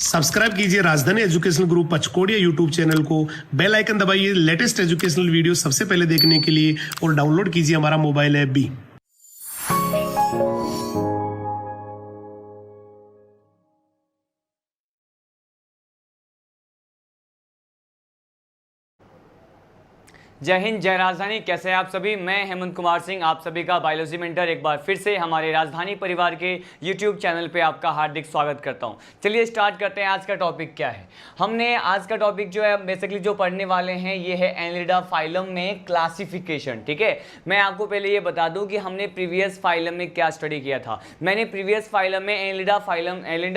Subscribe कीजिए राजधानी educational group पचकोड़िया YouTube channel को, बेल आइकन दबाइए लेटेस्ट एजुकेशनल वीडियो सबसे पहले देखने के लिए और डाउनलोड कीजिए हमारा मोबाइल ऐप भी। जय हिंद, जय राजधानी। कैसे हैं आप सभी? मैं हेमंत कुमार सिंह, आप सभी का बायोलॉजी मेंटर एक बार फिर से हमारे राजधानी परिवार के यूट्यूब चैनल पे आपका हार्दिक स्वागत करता हूं। चलिए स्टार्ट करते हैं। आज का टॉपिक क्या है? हमने आज का टॉपिक जो है बेसिकली जो पढ़ने वाले हैं ये है एनिलिडा फाइलम में क्लासिफिकेशन। ठीक है, मैं आपको पहले ये बता दूं कि हमने प्रीवियस फाइलम में क्या स्टडी किया था। मैंने प्रीवियस फाइलम में एनिलिडा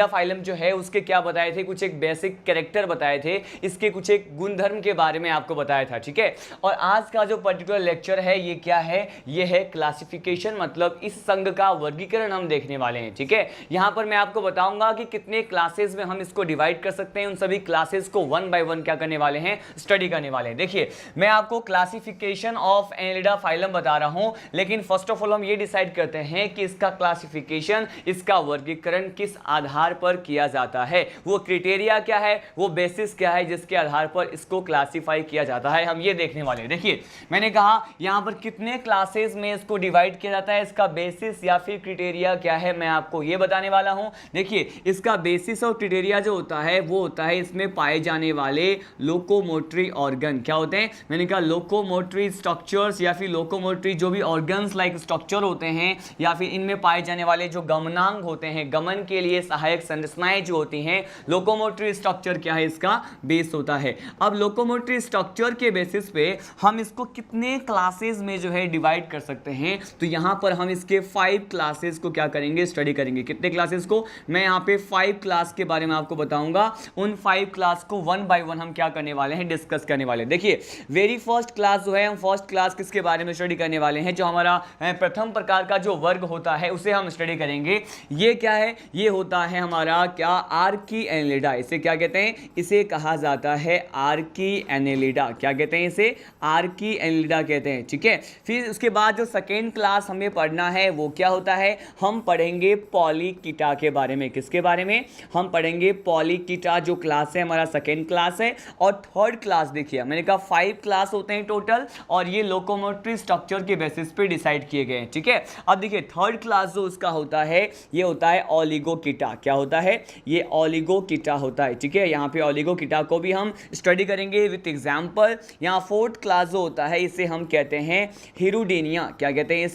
फाइलम जो है उसके क्या बताए थे, कुछ एक बेसिक कैरेक्टर बताए थे, इसके कुछ एक गुणधर्म के बारे में आपको बताया था। ठीक है, और आज का जो पर्टिकुलर लेक्चर है ये क्या है? ये है क्लासिफिकेशन, मतलब इस संघ का वर्गीकरण हम देखने वाले हैं। ठीक है, यहां पर मैं आपको बताऊंगा कि कितने क्लासेस में हम इसको डिवाइड कर सकते हैं। उन सभी क्लासेस को वन बाय वन क्या करने वाले हैं, स्टडी करने वाले हैं। देखिए, मैं आपको क्लासिफिकेशन ऑफ एनिलिडा फाइलम बता रहा हूं, लेकिन फर्स्ट ऑफ ऑल हम ये डिसाइड करते हैं कि इसका क्लासिफिकेशन, इसका वर्गीकरण किस आधार पर किया जाता है, वो क्राइटेरिया क्या है, वो बेसिस क्या है जिसके आधार पर इसको क्लासिफाई किया जाता है, हम ये देखने वाले हैं। देखिए, मैंने कहा यहां पर कितने क्लासेस में इसको डिवाइड किया जाता है, इसका बेसिस या फिर क्राइटेरिया क्या है, मैं आपको ये बताने वाला हूं। देखिए, इसका बेसिस और क्राइटेरिया जो होता है वो होता है इसमें पाए जाने वाले लोकोमोटरी ऑर्गन। क्या होते हैं? मैंने कहा लोकोमोटरी स्ट्रक्चर्स या फिर लोकोमोटरी जो भी ऑर्गन्स लाइक स्ट्रक्चर होते हैं, या फिर इनमें पाए जाने वाले जो गमनांग होते हैं, गमन के लिए सहायक संरचनाएं जो होती हैं, लोकोमोटरी स्ट्रक्चर क्या है, इसका बेस होता है। अब लोकोमोटरी स्ट्रक्चर के बेसिस पे हम इसको कितने क्लासेस में जो है डिवाइड कर सकते हैं, तो यहां पर हम इसके 5 क्लासेस को क्या करेंगे, स्टडी करेंगे। कितने क्लासेस को? मैं यहां पे 5 क्लास के बारे में आपको बताऊंगा। उन 5 क्लास को वन बाय वन हम क्या करने वाले हैं, डिस्कस करने वाले हैं। देखिए, वेरी फर्स्ट क्लास जो है, हम फर्स्ट क्लास किसके बारे में स्टडी करने वाले हैं? जो हमारा प्रथम प्रकार का जो वर्ग होता है उसे हम स्टडी करेंगे। ये क्या है? ये होता है हमारा क्या, आर्की एनिलिडा। इसे क्या कहते हैं? इसे कहा जाता है आर्की एनिलिडा। क्या कहते हैं इसे? आर्की एनिलिडा कहते हैं। ठीक है, फिर उसके बाद जो सेकेंड क्लास हमें पढ़ना है वो क्या होता है? हम पढ़ेंगे पॉलीकीटा के बारे में। किसके बारे में? हम पढ़ेंगे पॉलीकीटा, जो क्लास है हमारा सेकेंड क्लास है। और थर्ड क्लास देखिए, मैंने कहा 5 क्लास होते हैं टोटल, और ये लोकोमोटरी स्ट्रक्चर के बेसिस पे डिसाइड किए गए हैं। ठीक है, अब देखिए थर्ड क्लास जो उसका होता है ये होता है ओलिगोकीटा। क्या होता है? ये ओलिगोकीटा होता है। ठीक है, यहाँ पे ओलिगोकीटा को भी हम स्टडी करेंगे विथ एग्जाम्पल। यहाँ फोर्थ क्लास जो होता है इसे हम कहते हैं हिरुडेनिया। क्या कहते हैं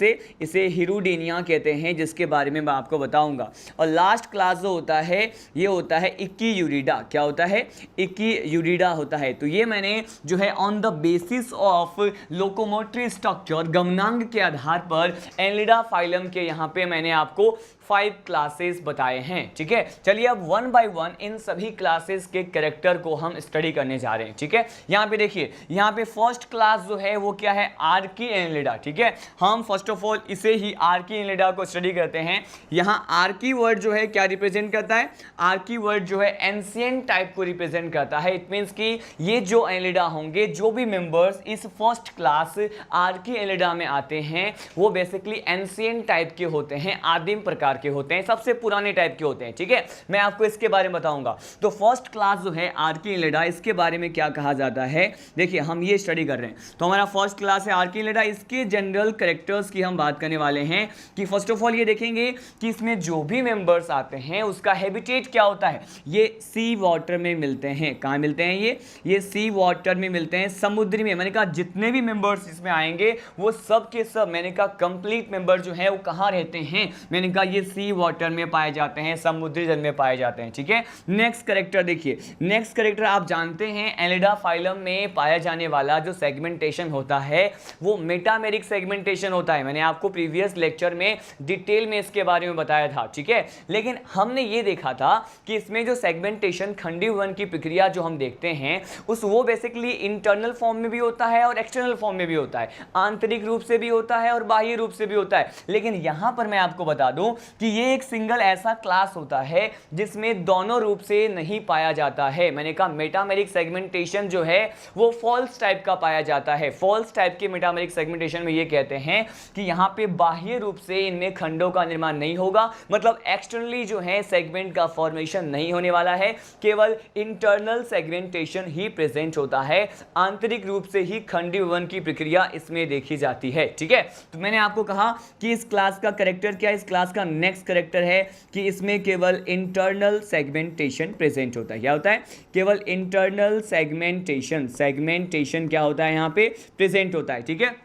इसे हिरुडेनिया कहते हैं, जिसके बारे में मैं आपको बताऊंगा। और लास्ट क्लास जो होता है ये होता है इक्कीयूरिडा। क्या होता है? इक्कीयूरिडा होता है। तो ये मैंने जो है on the basis of locomotory structure, गमनांग के आधार पर एनिलिडा फाइलम के यहाँ पे मैंने आपको 5 क्लासेस बताए हैं। ठीक है, चलिए अब वन बाय वन इन सभी क्लासेस के कैरेक्टर को हम स्टडी करने जा रहे हैं। ठीक है, यहाँ पे देखिए, यहाँ पे फर्स्ट क्लास जो है वो क्या है, आर्की एनिलिडा। ठीक है, हम फर्स्ट ऑफ ऑल इसे ही आर्की एनिलिडा को स्टडी करते हैं। यहाँ आर्की वर्ड जो है क्या रिप्रेजेंट करता है? आर्की वर्ड जो है एंशिएंट टाइप को रिप्रेजेंट करता है। इट मीन्स कि ये जो एनिलिडा होंगे, जो भी मेंबर्स इस फर्स्ट क्लास आर्की एनिलिडा में आते हैं वो बेसिकली एंशिएंट टाइप के होते हैं, आदिम प्रकार के होते हैं, सबसे पुराने टाइप के होते हैं। ठीक है, मैं आपको इसके बारे में बताऊंगा। तो फर्स्ट क्लास जो है आर्की एनिलिडा, इसके बारे में क्या कहा जाता है, देखिए हम ये स्टडी कर रहे हैं। तो हमारा फर्स्ट क्लास है आर्की एनिलिडा। इसके जनरल कैरेक्टर्स की हम बात करने वाले हैं कि फर्स्ट ऑफ ऑल ये देखेंगे कि इसमें जो भी मेंबर्स आते हैं उसका हैबिटेट क्या होता है। ये सी वाटर में मिलते हैं। कहां मिलते हैं ये सी वाटर में मिलते हैं, समुद्री में। मैंने कहा जितने भी मेंबर्स इसमें आएंगे वो सब के सब, मैंने कहा कंप्लीट मेंबर जो है वो कहां रहते हैं, मैंने कहा ये सी वाटर में पाए जाते हैं, समुद्री जल में पाए जाते हैं। ठीक है, नेक्स्ट कैरेक्टर देखिए, नेक्स्ट कैरेक्टर आप जानते हैं एनिलिडा फाइलम में पाया जाने वाला जो सेगमेंटेशन होता है वो मेटामेरिक सेगमेंटेशन होता है। मैंने आपको प्रीवियस लेक्चर में डिटेल में इसके बारे में बताया था। ठीक है, लेकिन हमने ये देखा था कि इसमें जो सेगमेंटेशन खंडीभवन की प्रक्रिया जो हम देखते हैं वो बेसिकली इंटरनल फॉर्म में भी होता है और एक्सटर्नल फॉर्म में भी होता है, आंतरिक रूप से भी होता है और बाह्य रूप से भी होता है। लेकिन यहां पर मैं आपको बता दूं कि ये एक सिंगल ऐसा क्लास होता है जिसमें दोनों रूप से नहीं पाया जाता है। मैंने कहा मेटामेरिक सेगमेंटेशन जो है वो फॉल्स टाइप का पाया पाया जाता है। फॉल्स टाइप के मेटामेरिक सेगमेंटेशन में ये कहते हैं कि यहाँ पे बाह्य रूप से इनमें खंडों का निर्माण नहीं होगा, मतलब एक्सटर्नली जो है सेगमेंट का फॉर्मेशन नहीं होने वाला है, केवल इंटरनल सेगमेंटेशन ही प्रेजेंट होता है, आंतरिक रूप से ही खंडीय विभजन की प्रक्रिया इसमें देखी जाती है। ठीक है, तो मैंने आपको कहा कि इस क्लास का कैरेक्टर क्या है, इस क्लास का नेक्स्ट कैरेक्टर है कि इसमें केवल इंटरनल सेगमेंटेशन प्रेजेंट होता है। क्या होता है? केवल इंटरनल सेगमेंटेशन क्या होता है यहाँ पे प्रेजेंट होता है। ठीक है,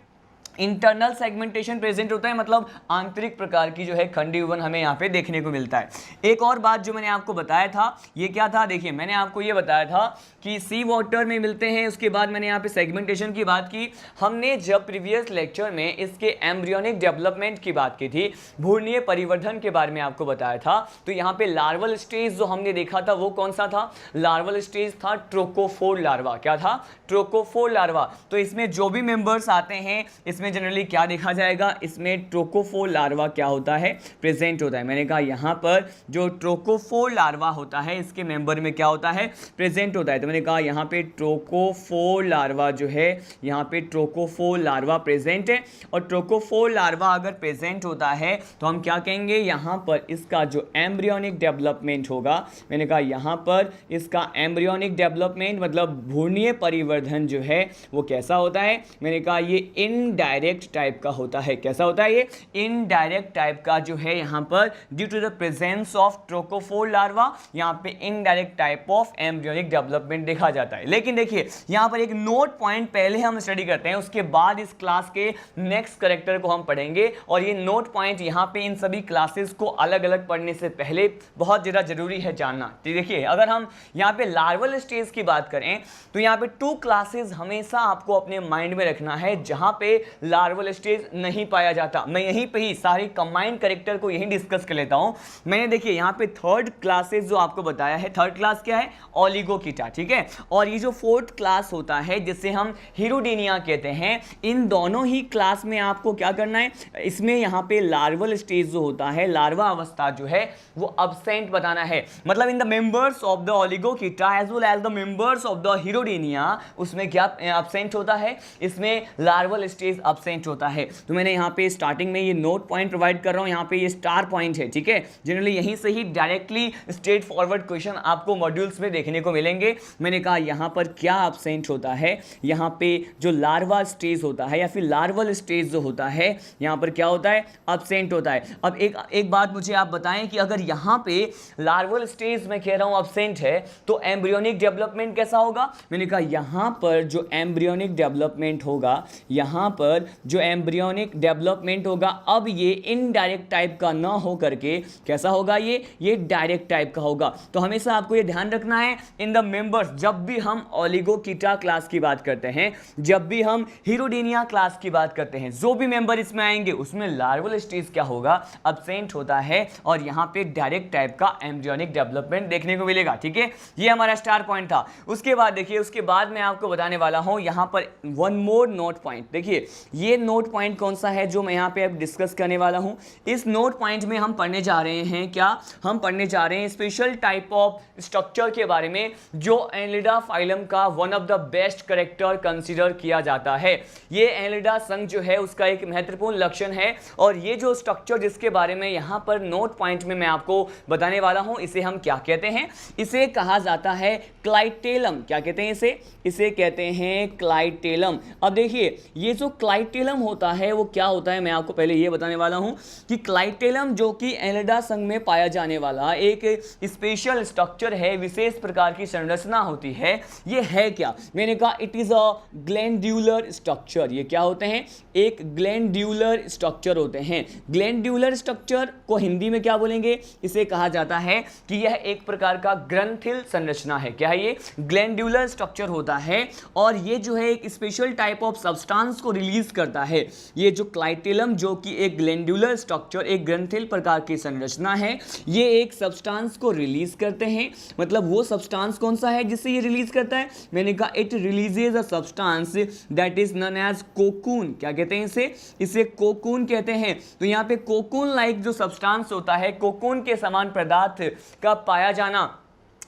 इंटरनल सेगमेंटेशन प्रेजेंट होता है, मतलब आंतरिक प्रकार की जो है खंडीय विभजन हमें यहाँ पे देखने को मिलता है। एक और बात जो मैंने आपको बताया था ये क्या था, देखिए मैंने आपको ये बताया था कि सी वाटर में मिलते हैं, उसके बाद मैंने यहाँ पे सेगमेंटेशन की बात की। हमने जब प्रीवियस लेक्चर में इसके एम्ब्रियोनिक डेवलपमेंट की बात की थी, भ्रूणीय परिवर्धन के बारे में आपको बताया था, तो यहाँ पे लार्वल स्टेज जो हमने देखा था वो कौन सा था? लार्वल स्टेज था ट्रोकोफोर लार्वा। क्या था? Trochophore larva. तो इसमें जो भी मेंबर्स आते हैं इसमें जनरली क्या देखा जाएगा, इसमें ट्रोकोफोर लार्वा क्या होता है? प्रेजेंट होता है। मैंने कहा यहाँ पर जो ट्रोकोफोर लार्वा होता है इसके मेंबर में क्या होता है? प्रेजेंट होता है। तो मैंने कहा यहाँ पे ट्रोकोफोर लार्वा जो है, यहाँ पे ट्रोकोफोर लार्वा प्रेजेंट है, और ट्रोकोफोर लार्वा अगर प्रेजेंट होता है तो हम क्या कहेंगे, यहाँ पर इसका जो एम्ब्रियोनिक डेवलपमेंट होगा, मैंने कहा यहाँ पर इसका एम्ब्रियोनिक डेवलपमेंट मतलब भ्रूणीय परिवर्धन जो है वो कैसा होता है? मैंने कहा ये इनडायरेक्ट टाइप का होता है। कैसा होता है? ये इनडायरेक्ट टाइप का जो है यहाँ पर due to the presence of trochophore larva यहाँ पे indirect type of embryonic development देखा जाता है। लेकिन देखिए यहाँ पर एक नोट पॉइंट पहले हम स्टडी करते हैं, उसके बाद इस क्लास के नेक्स्ट कैरेक्टर को हम पढ़ेंगे, और ये नोट पॉइंट यहाँ पे इन सभी क्लासेस को अलग अलग पढ़ने से पहले बहुत ज़्यादा जरूरी है जानना। तो देखिए अगर हम यहाँ पे लार्वल स्टेज की बात करें तो यहाँ पे 2 क्लासेस हमेशा आपको अपने माइंड में रखना है जहाँ पे लार्वल स्टेज नहीं पाया जाता। मैं यहीं पे ही सारी कंबाइंड कैरेक्टर को यहीं डिस्कस कर लेता हूँ। मैंने देखिए यहाँ पे 3rd क्लासेस जो आपको बताया है, 3rd क्लास क्या है? ओलिगोकीटा। ठीक है, और ये जो 4th क्लास होता है जिसे हम हीरोडीनिया कहते हैं, इन दोनों ही क्लास में आपको क्या करना है, इसमें यहाँ पे लार्वल स्टेज जो होता है, लार्वा अवस्था जो है वो अब्सेंट बताना है। मतलब in the members of the Oligochaeta as well as the members of the Hirudinea, उसमें क्या अब्सेंट होता है? इसमें लार्वल स्टेज अब्सेंट होता है। तो मैंने यहाँ पे स्टार्टिंग में ये नोट पॉइंट प्रोवाइड कर रहा हूँ, यहाँ पे ये स्टार पॉइंट है। ठीक है, जनरली यहीं से ही डायरेक्टली स्ट्रेट फॉरवर्ड क्वेश्चन आपको मॉड्यूल्स में देखने को मिलेंगे। मैंने कहा यहाँ पर क्या अब्सेंट होता है, यहाँ पे जो लार्वा स्टेज होता है या फिर लार्वल स्टेज जो होता है यहाँ पर क्या होता है? अब्सेंट होता है। अब एक बात मुझे आप बताएं कि अगर यहाँ पे लार्वल स्टेज मैं कह रहा हूँ अब्सेंट है तो एम्ब्रियोनिक डेवलपमेंट कैसा होगा? मैंने कहा यहाँ पर जो एम्ब्रियोनिक डेवलपमेंट होगा, यहाँ पर जो एम्ब्रियोनिक डेवलपमेंट होगा, अब ये इनडायरेक्ट टाइप का ना हो करके कैसा होगा? ये डायरेक्ट टाइप का होगा। तो हमेशा आपको ये ध्यान रखना है इन द मेंबर्स, जब भी हम ओलिगोकीटा क्लास की बात करते हैं, जब भी हम हीरोडीनिया क्लास की बात करते हैं, जो भी मेंबर इसमें आएंगे उसमें लार्वल स्टेज क्या होगा? अब्सेंट होता है, और यहाँ पे डायरेक्ट टाइप का एम्ब्रियोनिक डेवलपमेंट देखने को मिलेगा। ठीक है, ये हमारा स्टार पॉइंट था। उसके बाद देखिए, उसके बाद मैं आपको बताने वाला हूँ यहाँ पर वन मोर नोट पॉइंट। देखिए ये नोट पॉइंट कौन सा है जो मैं यहाँ पे अब डिस्कस करने वाला हूँ। इस नोट पॉइंट में हम पढ़ने जा रहे हैं क्या? हम पढ़ने जा रहे हैं स्पेशल टाइप ऑफ स्ट्रक्चर के बारे में जो एनिलिडा फाइलम का one of the best character consider किया जाता है। ये एनिलिडा संघ जो है उसका एक महत्वपूर्ण लक्षण है, और ये जो स्ट्रक्चर जिसके बारे में यहाँ पर नोट पॉइंट में मैं आपको बताने वाला हूँ, इसे हम क्या कहते हैं? इसे कहा जाता है क्लाइटेलम। क्या कहते हैं इसे? इसे कहते हैं क्लाइटेलम। अब देखिए ये जो क्लाइटेलम होता है वो क्या होता है, मैं आपको पहले ये बताने वाला हूं कि क्लाइटेलम जो कि एनिलिडा संघ में पाया जाने वाला एक स्पेशल स्ट्रक्चर है, विशेष प्रकार की संरचना होती है। ये है क्या? मैंने कहा it is a glandular structure. ये क्या होते हैं? एक ग्लैंड्यूलर स्ट्रक्चर होते हैं। ग्लैंड्यूलर स्ट्रक्चर को हिंदी में क्या बोलेंगे? इसे कहा जाता है कि यह एक प्रकार का ग्रंथिल संरचना है। क्या है ये? ग्लैंड्यूलर स्ट्रक्चर होता है, और ये जो है एक स्पेशल टाइप ऑफ सब्सटेंस को रिलीज करता है। ये जो क्लाइटेलम जो कि एक ग्लैंड्यूलर स्ट्रक्चर, एक ग्रंथिल प्रकार की संरचना है, ये एक सब्सटेंस को रिलीज करते हैं। मतलब वो सब्सटेंस कौन सा है जिससे ये रिलीज करता है? मैंने कहा it releases a substance that is known as cocoon. क्या कहते हैं इसे? इसे कोकून कहते हैं। तो यहाँ पे कोकून लाइक जो सब्सटेंस होता है, कोकून के समान पदार्थ का पाया जाना,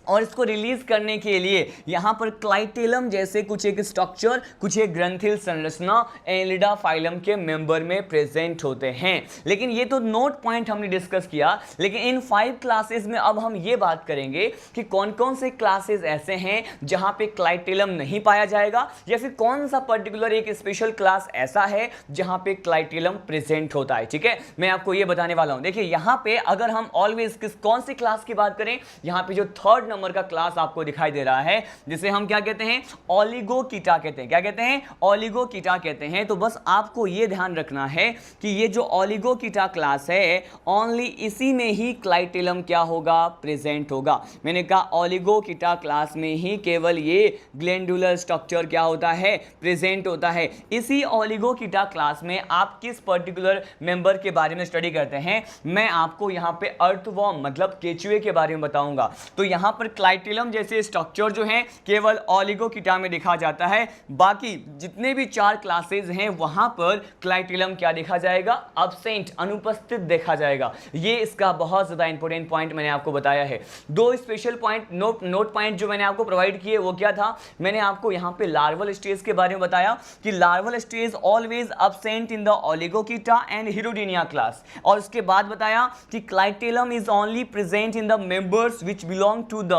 और इसको रिलीज करने के लिए यहां पर क्लाइटेलम जैसे कुछ एक स्ट्रक्चर, कुछ एक ग्रंथिल संरचना एनिलिडा फाइलम के मेंबर में प्रेजेंट होते हैं। लेकिन ये तो नोट पॉइंट हमने डिस्कस किया, लेकिन इन 5 क्लासेस में अब हम ये बात करेंगे कि कौन कौन से क्लासेस ऐसे हैं जहां पे क्लाइटेलम नहीं पाया जाएगा, या फिर कौन सा पर्टिकुलर एक स्पेशल क्लास ऐसा है जहां पे क्लाइटेलम प्रेजेंट होता है। ठीक है, मैं आपको ये बताने वाला हूं। देखिए यहां पे अगर हम ऑलवेज कौन सी क्लास की बात करें, यहां पे जो 3rd नंबर का क्लास आपको दिखाई दे रहा है जिसे हम क्या कहते हैं, ओलिगोकीटा कहते हैं। क्या कहते हैं, ओलिगोकीटा कहते हैं। तो बस आपको यह ध्यान रखना है कि ये जो ओलिगोकीटा क्लास है ओनली इसी में ही क्लाइटेलम क्या होगा, प्रेजेंट होगा। मैंने कहा ओलिगोकीटा क्लास में ही केवल ये ग्लैंडुलर स्ट्रक्चर क्या होता है, प्रेजेंट होता है। इसी ओलिगोकीटा क्लास में आप किस पर्टिकुलर मेंबर के बारे में स्टडी करते हैं, मैं आपको यहां पे अर्थवर्म मतलब केचुए के बारे में बताऊंगा। तो यहां पर क्लाइटेलम जैसे स्ट्रक्चर जो है केवल ओलिगोकीटा में देखा जाता है, बाकी जितने भी 4 क्लासेस हैं वहां पर क्लाइटेलम क्या देखा जाएगा, अब्सेंट, अनुपस्थित देखा जाएगा। ये इसका बहुत ज्यादा इंपॉर्टेंट पॉइंट मैंने आपको बताया है। 2 स्पेशल पॉइंट नोट पॉइंट जो मैंने आपको प्रोवाइड किए वो क्या था, मैंने आपको यहां पे लार्वल स्टेज के बारे में बताया कि larval stage always absent in the Oligochaeta and Hirudinea class, और उसके बाद बताया कि clitellum is only present in the members which belong to the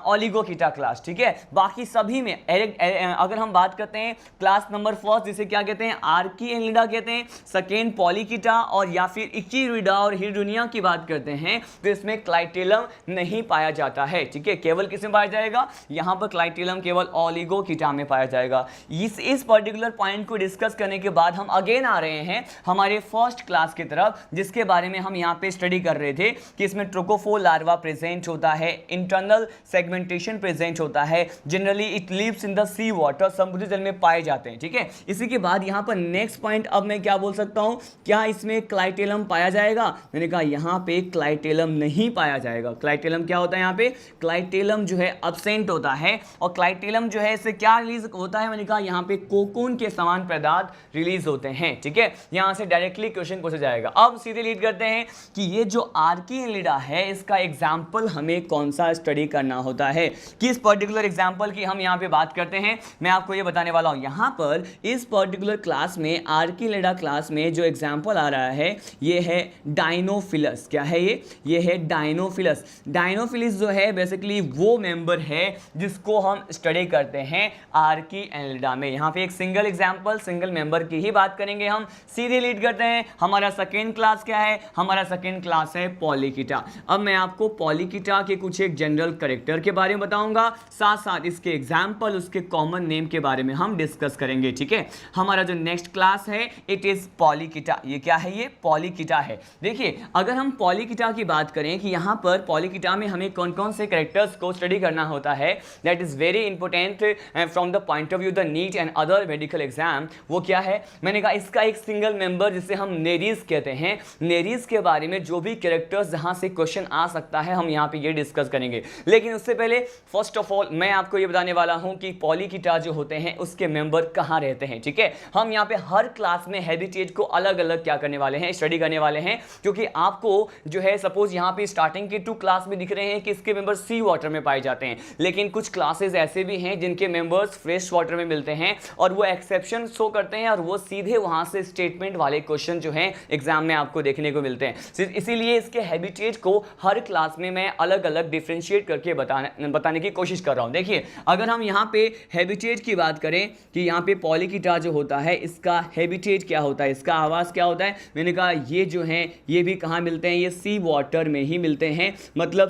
Oligochaeta class. ठीक है, बाकी सभी में अगर हम बात करते हैं क्लास नंबर 1 जिसे क्या कहते हैं, आर्की एनिलिडा कहते हैं, सेकेंड पॉलीकीटा और या फिर इक्कीरिडा और हीरोडिनिया की बात करते हैं तो इसमें क्लाइटेलम नहीं पाया जाता है। ठीक है, केवल किसमें पाया जाएगा, यहां पर क्लाइटेलम केवल ओलिगोकीटा में पाया जाएगा। इस पर्टिकुलर पॉइंट को डिस्कस करने के बाद हम अगेन आ रहे हैं हमारे फर्स्ट क्लास की तरफ, जिसके बारे में हम यहां पे स्टडी कर रहे थे कि इसमें ट्रोकोफोर लार्वा प्रेजेंट होता है, इंटरनल सेगमेंटेशन प्रेजेंट होता है, generally it lives in the sea water, समुद्री जल में पाए जाते हैं। ठीक है, इसी के बाद यहां पर नेक्स्ट पॉइंट अब मैं क्या बोल सकता हूं, क्या इसमें क्लाइटेलम पाया जाएगा, मैंने कहा यहां पे क्लाइटेलम नहीं पाया जाएगा। क्लाइटेलम क्या होता है, यहां पे क्लाइटेलम जो है अब्सेंट होता है, और क्लाइटेलम जो है इससे क्या रिलीज होता है, मैंने कहा यहां पे कोकून के समान पदार्थ रिलीज होते हैं। ठीक है, यहां से डायरेक्टली क्वेश्चन पूछा जाएगा। अब सीधे लीड करते हैं कि ये जो आर्की एनिलिडा है इसका एग्जाम्पल हमें कौन सा स्टडी करना होता है, किस पर्टिकुलर एग्जाम्पल की हम यहां पे बात करते हैं, मैं आपको ये बताने वाला हूं। यहां पर इस पर्टिकुलर क्लास में आर्की एनिलिडा क्लास में जो एग्जाम्पल आ रहा है ये है डायनोफिलस। क्या है ये है डायनोफिलस। डायनोफिलस जो है बेसिकली वो मेंबर है जिसको हम स्टडी करते हैं आर्की एनिलिडा में। यहां पे एक सिंगल एग्जाम्पल, सिंगल मेंबर की ही बात करेंगे हम। सीधे लीड करते हैं, हमारा सेकेंड क्लास क्या है, हमारा सेकेंड क्लास है पॉलीकीटा। अब मैं आपको पॉलीकीटा के कुछ एक जनरल कैरेक्टर के बारे में बताऊंगा, साथ साथ इसके एग्जाम्पल, उसके कॉमन नेम के बारे में हम डिस्कस करेंगे। ठीक है, हमारा जो नेक्स्ट क्लास है इट इज पॉलीकीटा। ये क्या है, ये पॉलीकीटा है। देखिए अगर हम पॉलीकीटा की बात करें कि यहां पर पॉलीकीटा में हमें कौन कौन से कैरेक्टर्स को स्टडी करना होता है, that is very important from the point of view the neat and other medical exam. वो क्या है, मैंने कहा इसका एक सिंगल मेंबर जिसे हम नेरीज कहते हैं, नेरीज के बारे में जो भी कैरेक्टर्स जहां से क्वेश्चन आ सकता है हम यहां पे ये डिस्कस करेंगे। लेकिन उससे पहले फर्स्ट ऑफ ऑल मैं आपको ये बताने वाला हूं कि पॉलीकीटा जो होते हैं उसके मेंबर कहां रहते हैं। ठीक है, हम यहां पे हर क्लास में हैबिटेट को अलग अलग क्या करने वाले हैं, स्टडी करने वाले हैं, क्योंकि आपको जो है सपोज यहां पे स्टार्टिंग के 2 क्लास में दिख रहे हैं कि इसके मेंबर सी वाटर में पाए जाते हैं, लेकिन कुछ क्लासेस ऐसे भी हैं जिनके मेंबर्स फ्रेश वाटर में मिलते हैं और वो एक्सेप्शन शो करते हैं और वो सीधे वहां से स्टेटमेंट वाले क्वेश्चन जो हैं एग्जाम में आपको देखने को मिलते हैं। इसीलिए इसके हैबिटेट को हर क्लास में मैं अलग अलग डिफरेंशिएट करके बताने की कोशिश कर रहा हूं। देखिए अगर हम यहां पे हैबिटेट की बात करें कि यहां पे पॉलीकीटा जो होता है इसका हैबिटेट क्या होता है, इसका आवास क्या होता है, मैंने कहा ये जो है ये भी कहां मिलते हैं, ये सी वाटर में ही मिलते हैं, मतलब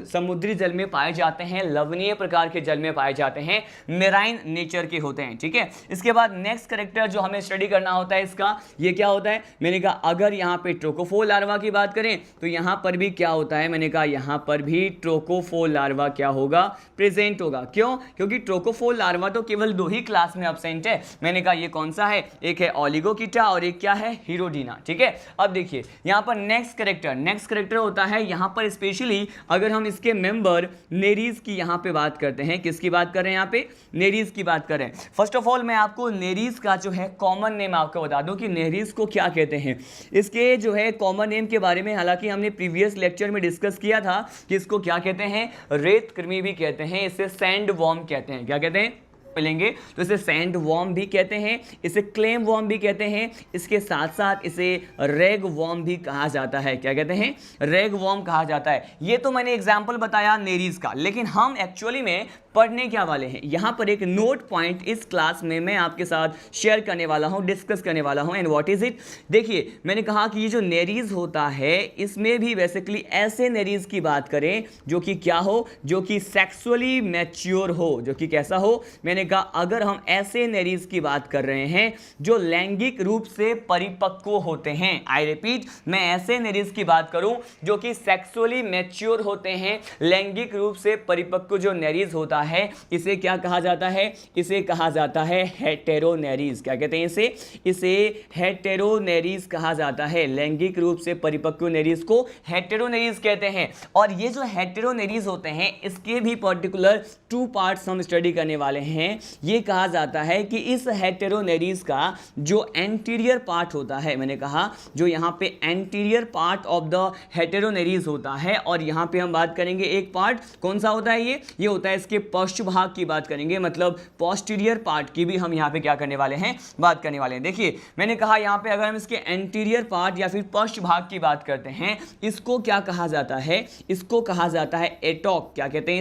समुद्री जल में पाए जाते हैं, लवणीय प्रकार के जल में पाए जाते हैं, मेराइन नेचर के होते हैं। ठीक है, इसके बाद नेक्स्ट कैरेक्टर जो हमें स्टडी करना होता है इसका, ये क्या होता है, मैंने कहा अगर यहां पे ट्रोकोफोर लार्वा की बात करें तो यहां पर भी क्या होता है, मैंने कहा यहां पर भी ट्रोकोफोर लार्वा क्या होगा, प्रेजेंट होगा। क्यों, क्योंकि ट्रोकोफोर लार्वा तो केवल 2 ही क्लास में एब्सेंट है। मैंने कहा ये कौन सा है, एक है ओलिगोकीटा और एक क्या है, हीरोडिना। ठीक है, अब देखिए यहां पर नेक्स्ट कैरेक्टर होता है, यहां पर स्पेशली अगर हम इसके मेंबर नेरीज की यहां पे बात करते हैं, किसकी बात कर रहे हैं, यहां पे नेरीज की बात कर रहे हैं। फर्स्ट ऑफ ऑल मैं आपको नेरीज का जो है कॉमन नेम आपको बता दूं कि नेरीज को क्या कहते हैं। इसके जो है कॉमन नेम के बारे में हालांकि हमने प्रीवियस लेक्चर में डिस्कस किया था कि इसको क्या कहते हैं, रेत कृमि भी कहते हैं, इसे सैंड वॉर्म कहते हैं। क्या कहते हैं मिलेंगे तो इसे सैंड वॉर्म भी कहते हैं, इसे क्लेम वॉर्म भी कहते हैं, इसके साथ साथ इसे रेग वॉर्म भी कहा जाता है। क्या कहते हैं? रेग वॉर्म कहा जाता है। ये तो मैंने एग्जांपल बताया नेरीज का, लेकिन हम एक्चुअली में पढ़ने क्या वाले हैं, यहां पर एक नोट पॉइंट इस क्लास में मैं आपके साथ शेयर करने वाला हूं, डिस्कस करने वाला हूं। And what is it? देखिए, मैंने कहा कि ये जो नेरीज होता है इसमें भी बेसिकली ऐसे नेरीज की बात करें जो कि क्या हो, जो कि सेक्सुअली मैच्योर हो, जो कि कैसा हो। मैंने कहा अगर हम ऐसे नेरीज की बात कर रहे हैं जो लैंगिक रूप से परिपक्व होते हैं, आई रिपीट, मैं ऐसे नेरीज की बात करूं जो कि सेक्सुअली मैच्योर होते हैं, लैंगिक रूप से परिपक्व जो नेरीज होता है इसे क्या कहा जाता है? इसे कहा जाता है हेटेरोनेरीज। क्या कहते हैं इसे? इसे हेटेरोनेरीज कहा जाता है। लैंगिक रूप से परिपक्व नेरीज को हेटेरोनेरीज कहते हैं। और ये जो हेटेरोनेरीज होते हैं इसके भी पर्टिकुलर 2 पार्ट्स हम स्टडी करने वाले हैं। ये कहा जाता है कि इस हेटेरोनेरीज का जो एंटीरियर पार्ट होता है, मैंने कहा जो यहां पे एंटीरियर पार्ट ऑफ द हेटेरोनेरीज होता है, और यहां पे हम बात करेंगे एक पार्ट कौन सा होता है, ये होता है इसके पश्च भाग की बात करेंगे, मतलब पोस्टीरियर पार्ट की भी हम यहां पे क्या करने वाले हैं, बात करने वाले हैं। देखिए, मैंने कहा यहां पे अगर हम इसके एंटीरियर पार्ट या फिर पश्च भाग की बात करते हैं, इसको क्या कहा जाता है? इसको कहा जाता है एटॉक। क्या कहते हैं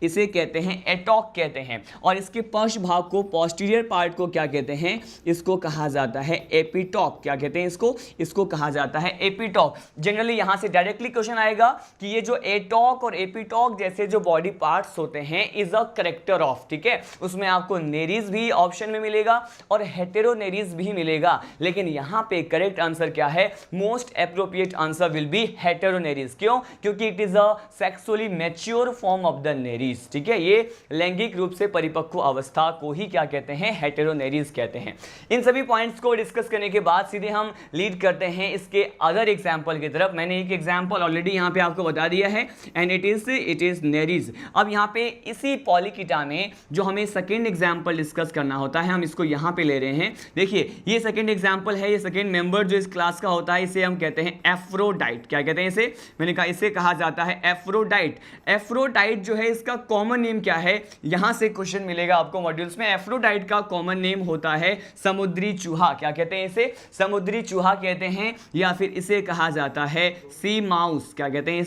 इसे कहते हैं एटॉक कहते हैं। और इसके पश्च भाग को, पोस्टीरियर पार्ट को क्या कहते हैं? इसको कहा जाता है एपिटॉक। क्या कहते हैं इसको कहा जाता है एपिटॉक। जनरली यहां से डायरेक्टली क्वेश्चन आएगा कि ये जो एटॉक और एपिटॉक जैसे जो बॉडी पार्ट्स होते हैं इज अ करेक्टर ऑफ, ठीक है, उसमें आपको नेरीज भी ऑप्शन में मिलेगा और हेटेरोनेरीज भी मिलेगा, लेकिन यहां पे करेक्ट आंसर क्या है? Most appropriate answer will be Heteronereis. क्यों? क्योंकि it is a sexually mature form of the Nereis, ठीक है। ये लैंगिक रूप से परिपक्व अवस्था को ही क्या कहते हैं? हेटेरोनेरीज कहते हैं। इन सभी पॉइंट्स को डिस्कस करने के बाद सीधे हम लीड करते हैं इसके अदर एग्जांपल की तरफ। मैंने एक एग्जांपल ऑलरेडी यहां पे आपको बता दिया है, एंड इट इज नेरीज। अब यहां पे इसी पॉलीकीटा में जो हमें सेकंड एग्जांपल डिस्कस करना होता है, हम इसको यहां पे ले रहे हैं। देखिए, ये सेकंड एग्जांपल है, ये सेकंड मेंबर जो इस क्लास का होता है इसे हम कहते हैं एफ्रोडाइट। क्या कहते हैं इसे? मैंने कहा इसे कहा जाता है एफ्रोडाइट। एफ्रोडाइट जो है इसका कॉमन नेम क्या है? यहां से क्वेश्चन मिलेगा आपको मॉड्यूल्स में। एफ्रोडाइट का कॉमन नेम होता है समुद्री चूहा। क्या कहते हैं इसे? समुद्री चूहा कहते हैं, या फिर इसे कहा जाता है सी माउस। क्या कहते हैं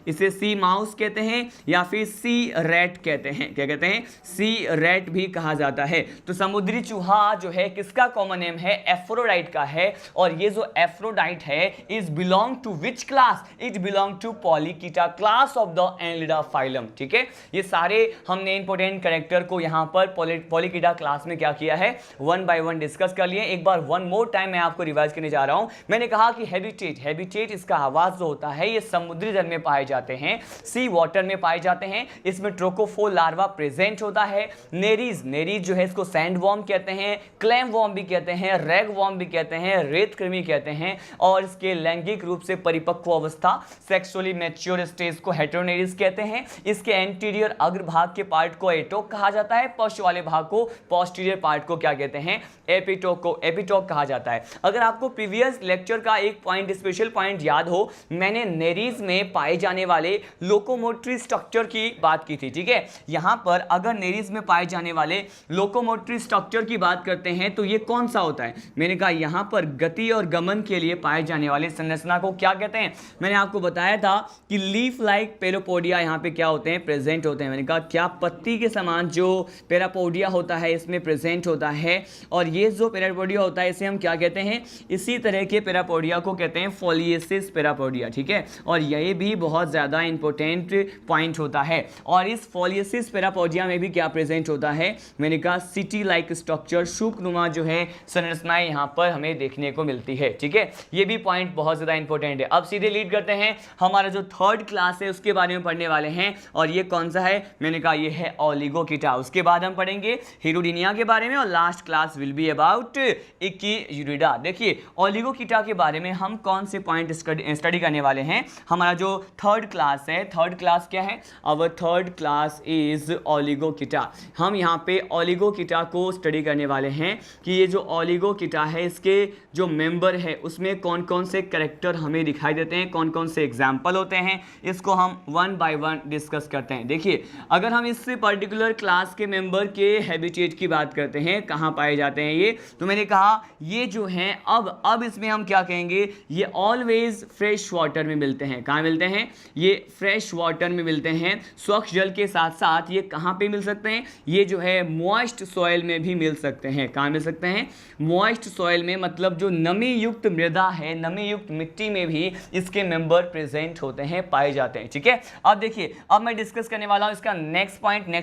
इसे सी माउस कहते हैं, या फिर सी रैट कहते हैं। क्या कहते हैं? सी रैट भी कहा जाता है। तो समुद्री चूहा जो है किसका कॉमन नेम है? एफ्रोडाइट का है। और ये जो एफ्रोडाइट है is belong to which class? It belong to Polychaeta class of the Annelida phylum, ठीक है। ये सारे हमने इंपोर्टेंट कैरेक्टर को यहां पर पॉलीकीटा क्लास में क्या किया है? 1 बाय 1 डिस्कस कर लिए। एक बार वन मोर टाइम मैं आपको रिवाइज करने जा रहा हूं। मैंने कहा कि हैबिटेट इसका आवाज जो होता है ये समुद्री जल में पाए जाते हैं, सी वाटर में पाए जाते हैं। इसमें ट्रोकोफोर लार्वा प्रेजेंट होता है। नेरीज जो है इसको सैंड वॉर्म कहते हैं, क्लैम वॉर्म भी कहते हैं, रैग वॉर्म भी कहते हैं, रेत कृमि कहते हैं। और इसके लैंगिक रूप से परिपक्व अवस्था, सेक्सुअली मैच्योर स्टेज को हेटेरोनेरीज कहते हैं। इसके एंटीरियर अग्रभाग के पार्ट को एटोक कहा जाता है, पश्च वाले भाग को, पोस्टीरियर पार्ट को क्या कहते हैं? एपिटोक कहा जाता है। अगर आपको प्रीवियस लेक्चर का एक पॉइंट, स्पेशल पॉइंट याद हो, मैंने नेरीज में पाए जाने वाले लोकोमोटरी स्ट्रक्चर की बात की थी, ठीक है। यहां पर अगर नेरीज में पाए जाने वाले लोकोमोटरी स्ट्रक्चर की बात करते हैं तो ये कौन सा होता है? मैंने कहा यहां पर गति और गमन के लिए पाए जाने वाले संरचना को क्या कहते हैं? मैंने आपको बताया था कि लीफ लाइक पेरापोडिया यहां पे क्या होते हैं? प्रेजेंट होते हैं। मैंने कहा क्या पत्ती के समान जो पेरापोडिया होता है इसमें प्रेजेंट होता है, और ये जो पेरापोडिया होता है इसे हम क्या कहते हैं? इसी तरह के पेरापोडिया को कहते हैं फोलिएसिस पेरापोडिया, ठीक है। और ये भी बहुत ज्यादा इंपॉर्टेंट पॉइंट होता है। और इस फोलिएसिस पेरापोडिया में भी क्या प्रेजेंट होता है? मैंने कहा सिटी लाइक स्ट्रक्चर, शुकनुमा जो है संरचनाएं यहां पर हमें देखने को मिलती है, ठीक है। ये भी पॉइंट बहुत ज्यादा इंपॉर्टेंट है। अब सीधे लीड करते हैं, हमारा जो थर्ड क्लास है उसके बारे में पढ़ने वाले हैं। और ये कौन सा है? मैंने कहा ये है ओलिगोकीटा। उसके बाद हम पढ़ेंगे हिरुडिनिया के बारे में, और last class will be about Echiurida. देखिए, ओलिगोकीटा के बारे में हम कौन से पॉइंट स्टडी करने वाले हैं? हमारा जो थर्ड क्लास है, थर्ड क्लास क्या है? Our third class is is Oligochaeta. हम यहाँ पे ओलिगोकीटा को स्टडी करने वाले हैं कि ये जो ओलिगोकीटा है इसके जो मेंबर है उसमें कौन कौन से कैरेक्टर हमें दिखाई देते हैं, कौन कौन से एग्जाम्पल होते हैं, इसको हम वन बाय वन डिस्कस करते हैं। देखिए, अगर हम इस पर्टिकुलर क्लास के मेंबर के हैबिटेट की बात करते हैं, कहाँ पाए जाते हैं ये, तो मैंने कहा ये जो हैं अब इसमें हम क्या कहेंगे, ये ऑलवेज फ्रेश वाटर में मिलते हैं। कहाँ मिलते हैं, ये फ्रेश वाटर में मिलते हैं। स्वच्छ जल के साथ साथ ये कहाँ पे मिल सकते हैं, ये जो है मॉइस्ट सॉइल में भी मिल सकते हैं। कहाँ मिल सकते हैं, मॉइस्ट सॉइल में, मतलब जो नमी युक्त मृदा है, नमी युक्त मिट्टी में भी इसके मेंबर प्रेजेंट होते हैं, पाए जाते हैं। ठीक है, अब देखिए, अब मैं डिस्कस करने वाला हूं इसका नेक्स्ट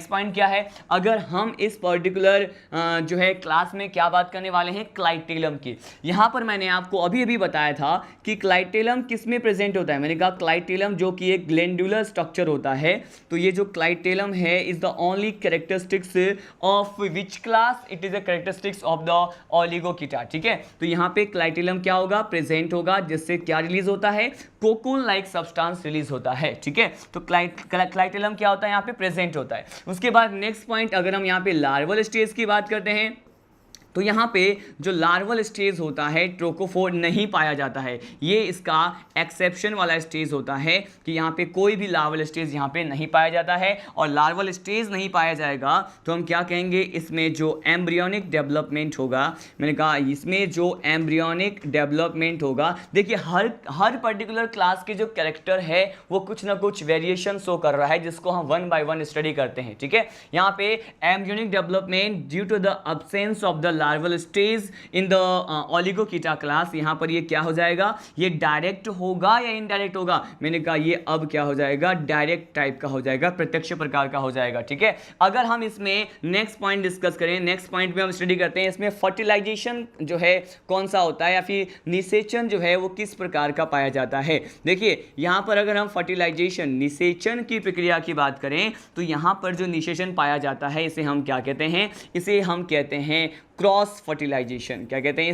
पॉइंट क्या है। अगर हम इस पर्टिकुलर जो है क्लास में क्या बात करने वाले हैं, क्लाइटेलम की। यहां पर मैंने आपको अभी बताया था कि क्लाइटेलम किस में प्रेजेंट होता है। मैंने कहा क्लाइटेलम जो कि एक ग्लैंडुलर स्ट्रक्चर होता है, तो ये जो क्लाइटेलम है is the only characteristics of which class, it is a characteristics of the Oligochaeta. ठीक है, तो यहाँ पे क्लाइटेलम क्या होगा, प्रेजेंट होगा, जिससे क्या रिलीज होता है, कोकून लाइक सब्सटेंस रिलीज होता है। ठीक है, तो क्लाइटेलम क्या होता है, यहाँ पे प्रेजेंट होता है। उसके बाद नेक्स्ट पॉइंट, अगर हम यहाँ पे लार्वल स्टेज की बात करते हैं, तो यहाँ पे जो लार्वल स्टेज होता है ट्रोकोफोर नहीं पाया जाता है। ये इसका एक्सेप्शन वाला स्टेज होता है कि यहाँ पे कोई भी लार्वल स्टेज यहाँ पे नहीं पाया जाता है। और लार्वल स्टेज नहीं पाया जाएगा तो हम क्या कहेंगे, इसमें जो एम्ब्रियोनिक डेवलपमेंट होगा, मैंने कहा इसमें जो एम्ब्रियोनिक डेवलपमेंट होगा, देखिए हर पर्टिकुलर क्लास के जो कैरेक्टर है वो कुछ ना कुछ वेरिएशन शो कर रहा है, जिसको हम वन बाय वन स्टडी करते हैं। ठीक है, यहाँ पे embryonic development due to the absence of the larval stage in the Oligochaeta class, यहां पर ये क्या हो जाएगा, ये डायरेक्ट होगा या इनडायरेक्ट होगा। मैंने कहा ये अब क्या हो जाएगा, डायरेक्ट टाइप का हो जाएगा, प्रत्यक्ष प्रकार का हो जाएगा। ठीक है, अगर हम इसमें नेक्स्ट पॉइंट डिस्कस करें, नेक्स्ट पॉइंट में हम स्टडी करते हैं इसमें फर्टिलाइजेशन जो है कौन सा होता है, या फिर निषेचन जो है वो किस प्रकार का पाया जाता है। देखिए, यहां पर अगर हम फर्टिलाइजेशन, निषेचन की प्रक्रिया की बात करें, तो यहां पर जो निषेचन पाया जाता है इसे हम क्या कहते हैं, इसे हम कहते हैं क्रॉस फर्टिलाइजेशन। क्या कहते हैं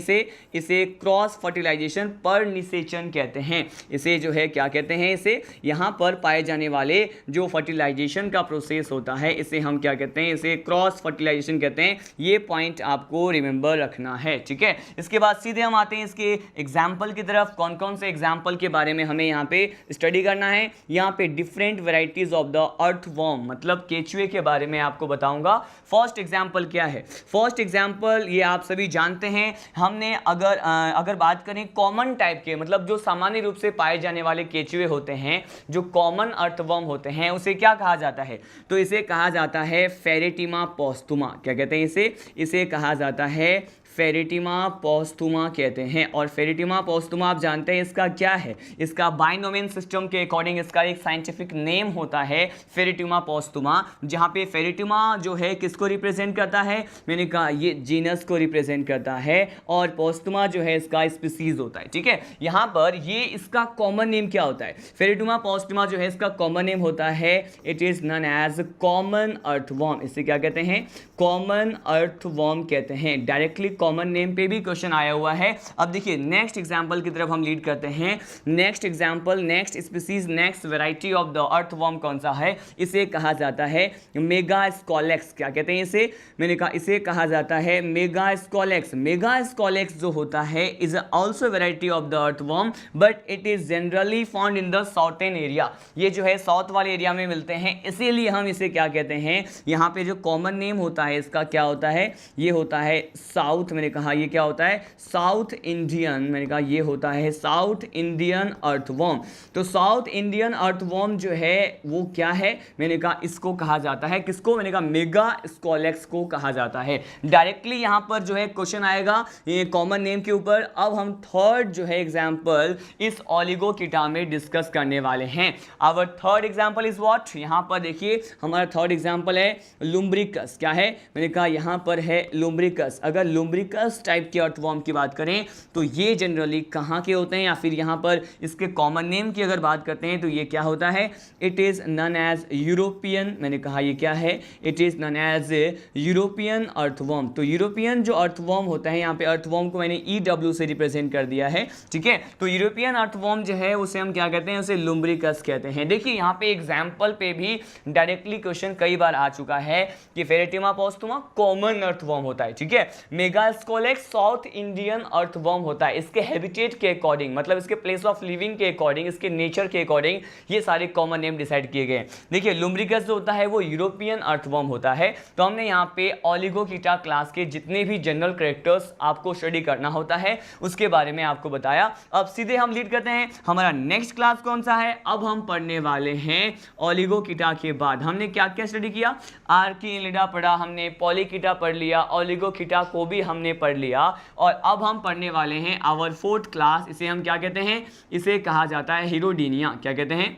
इसे क्रॉस फर्टिलाइजेशन पर निषेचन कहते हैं। इसे जो है क्या कहते हैं, इसे यहाँ पर पाए जाने वाले जो फर्टिलाइजेशन का प्रोसेस होता है इसे हम क्या कहते हैं, इसे क्रॉस फर्टिलाइजेशन कहते हैं। ये पॉइंट आपको रिमेंबर रखना है। ठीक है, इसके बाद सीधे हम आते हैं इसके एग्जाम्पल की तरफ। कौन कौन से एग्जाम्पल के बारे में हमें यहाँ पे स्टडी करना है, यहाँ पे different varieties of the earthworm, मतलब केचुए के बारे में आपको बताऊंगा। फर्स्ट एग्जाम्पल क्या है, फर्स्ट एग्जाम्पल ये आप सभी जानते हैं। हमने अगर बात करें कॉमन टाइप के, मतलब जो सामान्य रूप से पाए जाने वाले केचुए होते हैं, जो कॉमन अर्थवर्म होते हैं, उसे क्या कहा जाता है, तो इसे कहा जाता है फेरेटिमा पोस्थुमा। क्या कहते हैं इसे कहा जाता है फेरेटिमा पोस्थुमा कहते हैं। और फेरेटिमा पोस्थुमा आप जानते हैं इसका क्या है, इसका बाइनोमियन सिस्टम के अकॉर्डिंग इसका एक साइंटिफिक नेम होता है फेरेटिमा पोस्थुमा, जहाँ पे फेरेटिमा जो है किसको रिप्रेजेंट करता है, मैंने कहा ये जीनस को रिप्रेजेंट करता है, और पोस्थुमा जो है इसका स्पीसीज होता है। ठीक है, यहाँ पर ये इसका कॉमन नेम क्या होता है, फेरेटिमा पोस्थुमा जो है इसका कॉमन नेम होता है, it is known as common earthworm. इसे क्या कहते हैं, कॉमन अर्थवॉर्म कहते हैं। डायरेक्टली कॉमन नेम पे भी क्वेश्चन आया हुआ है। अब देखिए नेक्स्ट एग्जांपल की तरफ हम लीड करते हैं। Next example, next species, next variety of the earthworm कौन सा है, इसे कहा जाता है मेगास्कोलेक्स। क्या कहते हैं इसे, मैंने कहा इसे कहा जाता है मेगास्कोलेक्स। मेगास्कोलेक्स जो होता है is also variety of the earthworm, but it is generally found in the southern area. ये जो है साउथ वाले एरिया में मिलते हैं, इसीलिए हम इसे क्या कहते हैं, यहाँ पे जो कॉमन नेम होता है इसका क्या होता है, ये होता है साउथ, मैंने कहा ये क्या होता है, साउथ इंडियन, मैंने कहा ये होता है साउथ इंडियन अर्थवॉर्म। तो साउथ इंडियन अर्थवॉर्म जो है वो क्या है, मैंने कहा इसको कहा जाता है, किसको, मैंने कहा मेगास्कोलेक्स को कहा जाता है। डायरेक्टली यहाँ पर जो है क्वेश्चन आएगा ये कॉमन नेम के ऊपर। अब हम थर्ड जो है एग्जाम्पल इस ओलिगोकीटा में डिस्कस करने वाले हैं। Our third example is what, यहाँ पर देखिए हमारा थर्ड एग्जाम्पल है लुम्ब्रिकस। क्या है, मैंने कहा यहाँ पर है लुम्ब्रिकस। अगर लुम्ब्रिकस लुम्ब्रिकस टाइप के अर्थवर्म की बात करें तो ये जनरली कहाँ के होते हैं, या फिर यहाँ पर इसके कॉमन नेम की अगर बात करते हैं तो ये क्या होता है, it is known as European, मैंने कहा ये क्या है, it is known as European earthworm. तो यूरोपियन जो अर्थवर्म होता है, यहाँ पे अर्थवर्म को मैंने EW से रिप्रेजेंट कर दिया है, ठीक है। तो यूरोपियन अर्थवर्म जो है उसे हम क्या कहते हैं, उसे लुम्ब्रिकस कहते हैं। देखिए यहाँ पे एग्जाम्पल पे भी डायरेक्टली क्वेश्चन कई बार आ चुका है कि फेरेटिमा पोस्टुमा कॉमन अर्थवर्म होता है, ठीक है। मेगास्कोलेक्स साउथ इंडियन अर्थवर्म होता है, इसके हैबिटेट के अकॉर्डिंग, मतलब इसके प्लेस ऑफ लिविंग के अकॉर्डिंग, इसके नेचर के अकॉर्डिंग ये सारे कॉमन नेम डिसाइड किए गए। देखिए लुम्ब्रिकस जो होता है वो यूरोपियन अर्थवर्म होता है। तो हमने यहाँ पे ओलिगोकीटा क्लास के जितने भी जनरल कैरेक्टर्स आपको स्टडी करना होता है उसके बारे में आपको बताया। अब सीधे हम लीड करते हैं, हमारा नेक्स्ट क्लास कौन सा है, अब हम पढ़ने वाले हैं ओलिगोकीटा के बाद हमने क्या क्या स्टडी किया, आर्कियलिडा पढ़ा हमने, पॉलीकीटा पढ़ लिया, ओलिगोकीटा को भी हमने पढ़ लिया, और अब हम पढ़ने वाले हैं आवर फोर्थ क्लास। इसे हम क्या कहते हैं, इसे कहा जाता है हीरोडिनिया। क्या कहते हैं,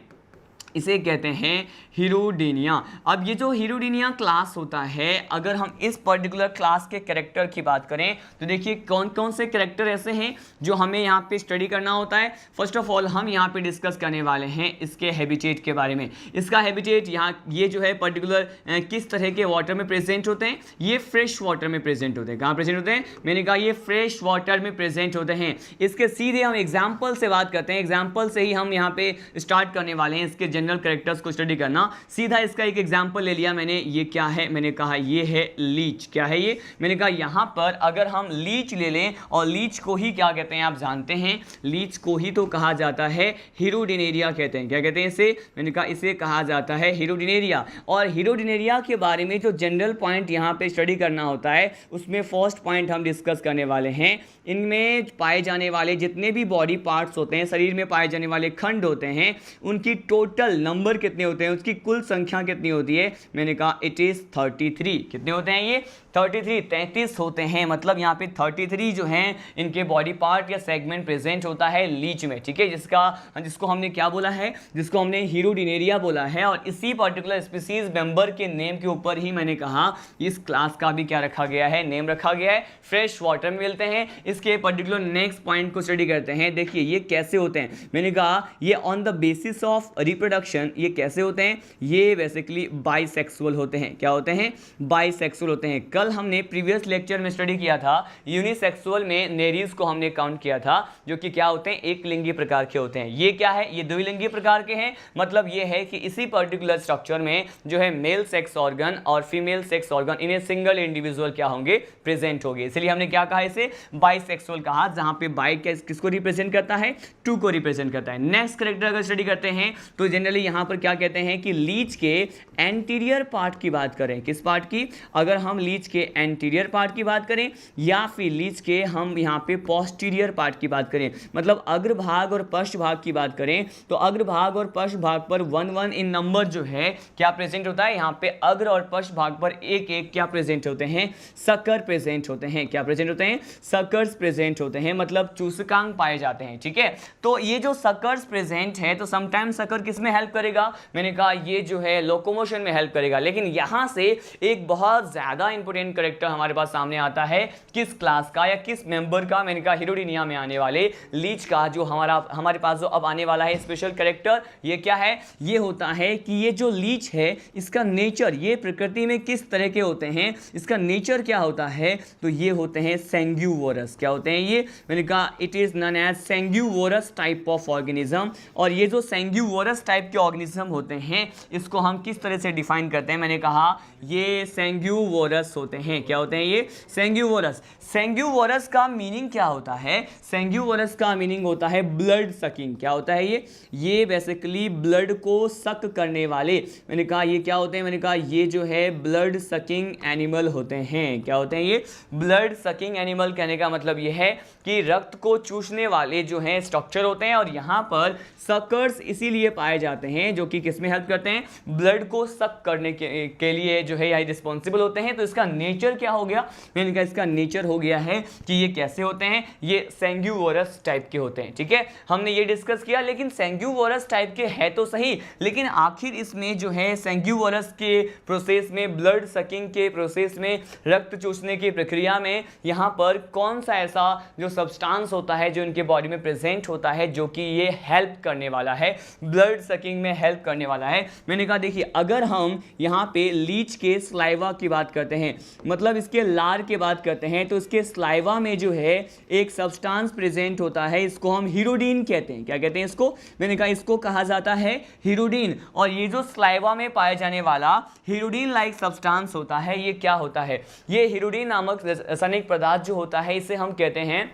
इसे कहते हैं हीरोडिनिया। अब ये जो हीरोडिनिया क्लास होता है, अगर हम इस पर्टिकुलर क्लास के कैरेक्टर की बात करें तो देखिए कौन कौन से कैरेक्टर ऐसे हैं जो हमें यहाँ पे स्टडी करना होता है। फर्स्ट ऑफ ऑल हम यहाँ पे डिस्कस करने वाले हैं इसके हैबिटेट के बारे में। इसका हैबिटेट यहाँ ये जो है पर्टिकुलर किस तरह के वाटर में प्रेजेंट होते हैं, ये फ्रेश वाटर में प्रेजेंट होते हैं। कहाँ प्रेजेंट होते हैं, मैंने कहा ये फ्रेश वाटर में प्रेजेंट होते हैं। इसके सीधे हम एग्जाम्पल से बात करते हैं, एग्जाम्पल से ही हम यहाँ पे स्टार्ट करने वाले हैं इसके जनरल कैरेक्टर्स को स्टडी करना। सीधा इसका एक एग्जांपल ले लिया मैंने, ये क्या है, मैंने कहा ये है लीच। क्या है ये, मैंने कहा यहाँ पर अगर हम लीच ले लें, और लीच को ही क्या कहते हैं आप जानते हैं, लीच को ही तो कहा जाता है हीरोडिनेरिया कहते हैं। क्या कहते हैं इसे, मैंने कहा इसे कहा जाता है हीरोडिनेरिया। और हीरोडिनेरिया के बारे में जो जनरल पॉइंट यहाँ पे स्टडी करना होता है उसमें फर्स्ट पॉइंट हम डिस्कस करने वाले हैं, इनमें पाए जाने वाले जितने भी बॉडी पार्ट्स होते हैं, शरीर में पाए जाने वाले खंड होते हैं, उनकी टोटल नंबर कितने होते हैं, उसकी कुल संख्या कितनी होती है। मैंने कहा इट इज 33। कितने होते हैं ये, 33, 33 होते हैं। मतलब यहाँ पे 33 जो हैं इनके बॉडी पार्ट या सेगमेंट प्रेजेंट होता है लीच में, ठीक है, जिसको हमने क्या बोला है, जिसको हमने हीरोडिनेरिया बोला है। और इसी पर्टिकुलर स्पीसीज मेंबर के नेम के ऊपर ही मैंने कहा इस क्लास का भी क्या रखा गया है, नेम रखा गया है। फ्रेश वाटर में मिलते हैं। इसके पर्टिकुलर नेक्स्ट पॉइंट को स्टडी करते हैं। देखिए ये कैसे होते हैं, मैंने कहा ये on the basis of reproduction, ये कैसे होते हैं, ये बेसिकली बाइसेक्सुअल होते हैं। क्या होते हैं, बाइसेक्सुअल होते हैं। कल हमने प्रीवियस लेक्चर में स्टडी किया था यूनिसेक्सुअल में नेरीज को हमने काउंट किया था, जो कि क्या होते हैं, एक लिंगी प्रकार के होते हैं। ये क्या है, ये द्विलिंगी प्रकार के हैं। मतलब ये है कि इसी पर्टिकुलर स्ट्रक्चर में जो है मेल सेक्स ऑर्गन और फीमेल सेक्स ऑर्गन इन्हें सिंगल इंडिविजुअल क्या होंगे, प्रेजेंट होंगे। इसलिए हमने क्या कहा, इसे बाइसेक्सुअल कहा, जहां पे बाई किसको रिप्रेजेंट करता है, 2 को रिप्रेजेंट करता है। नेक्स्ट कैरेक्टर अगर स्टडी करते हैं तो जनरली यहां पर क्या कहते हैं कि लीच के एंटीरियर पार्ट की बात करें, किस पार्ट की, अगर हम लीच के एंटीरियर पार्ट की बात करें या फिर लीच के हम यहाँ पे पोस्टीरियर पार्ट की बात करें, मतलब अग्रभाग और पश्च भाग की बात करें, तो अग्रभाग और पश्च भाग पर 1-1 इन नंबर जो है क्या प्रेजेंट होता है, यहाँ पे अग्र और पश्च भाग पर 1-1 क्या प्रेजेंट होते हैं, सकर प्रेजेंट होते हैं। क्या प्रेजेंट होते हैं, सकर्स प्रेजेंट होते हैं, मतलब चूसकांग पाए जाते हैं, ठीक है। तो ये जो सकर्स प्रेजेंट है, तो समटाइम सकर किस में हेल्प करेगा, मैंने कहा ये जो है लोकोमोशन में हेल्प करेगा। लेकिन यहां से एक बहुत ज्यादा इंपॉर्टेंट कैरेक्टर हमारे पास सामने आता है, किस क्लास का या किस मेंबर का, मैंने कहा हीरोडिनिया में आने वाले लीच का, जो हमारे पास जो अब आने वाला है स्पेशल कैरेक्टर, ये क्या है, ये होता है कि ये जो लीच है इसका नेचर, ये प्रकृति में किस तरह के होते हैं, इसका नेचर क्या होता है, तो ये होते हैं सेंग्यूवोरस। क्या होते हैं ये, मैंने कहा it is known as sanguivorous type of organism. और ये जो सेंग्यूवोरस टाइप के ऑर्गेनिज्म होते हैं इसको हम किस तरह से डिफाइन करते हैं, मैंने कहा ये सेंग्यूवोरस होते हैं। क्या होते हैं ये, सेंग्यूवोरस। सेंग्यूवोरस का मीनिंग क्या होता है, सेंग्यूवोरस का मीनिंग होता है ब्लड सकिंग। क्या होता है ये बेसिकली ब्लड को सक करने वाले, मैंने कहा ये क्या होते हैं, मैंने कहा ये जो है ब्लड सकिंग एनिमल होते हैं। क्या होते हैं ये, ब्लड सकिंग एनिमल। कहने का मतलब ये है कि रक्त को चूसने वाले जो हैं स्ट्रक्चर होते हैं, और यहाँ पर सकर्स इसीलिए पाए जाते जाते हैं, जो कि किस में हेल्प करते हैं, ब्लड को सक करने के लिए जो है यही रिस्पॉन्सिबल होते हैं। तो इसका नेचर क्या हो गया, मैंने कहा इसका नेचर हो गया है कि ये कैसे होते हैं, ये सैंग्यूवोरस टाइप के होते हैं। ठीक है, हमने ये डिस्कस किया। लेकिन सैंग्यूवोरस टाइप के है तो सही, लेकिन आखिर इसमें जो है सैंग्यूवोरस के प्रोसेस में, ब्लड सकिंग के प्रोसेस में, रक्त चूसने की प्रक्रिया में यहाँ पर कौन सा ऐसा जो सब्सटेंस होता है जो इनके बॉडी में प्रेजेंट होता है जो कि ये हेल्प करने वाला है, ब्लड सकिंग में हेल्प करने वाला है। मैंने कहा देखिए, अगर हम यहाँ पे लीच के स्लाइवा की बात करते हैं, मतलब इसके लार की बात करते हैं, तो इसके स्लाइवा में जो है एक सब्सटेंस प्रेजेंट होता है, इसको हम हीरोडीन कहते हैं। क्या कहते हैं इसको, मैंने कहा इसको कहा जाता है हीरोडीन। और ये जो स्लाइवा में पाया जाने वाला हीरोडीन लाइक सब्सटेंस होता है, ये क्या होता है, ये हीरोडीन नामक रासायनिक पदार्थ जो होता है, इसे हम कहते हैं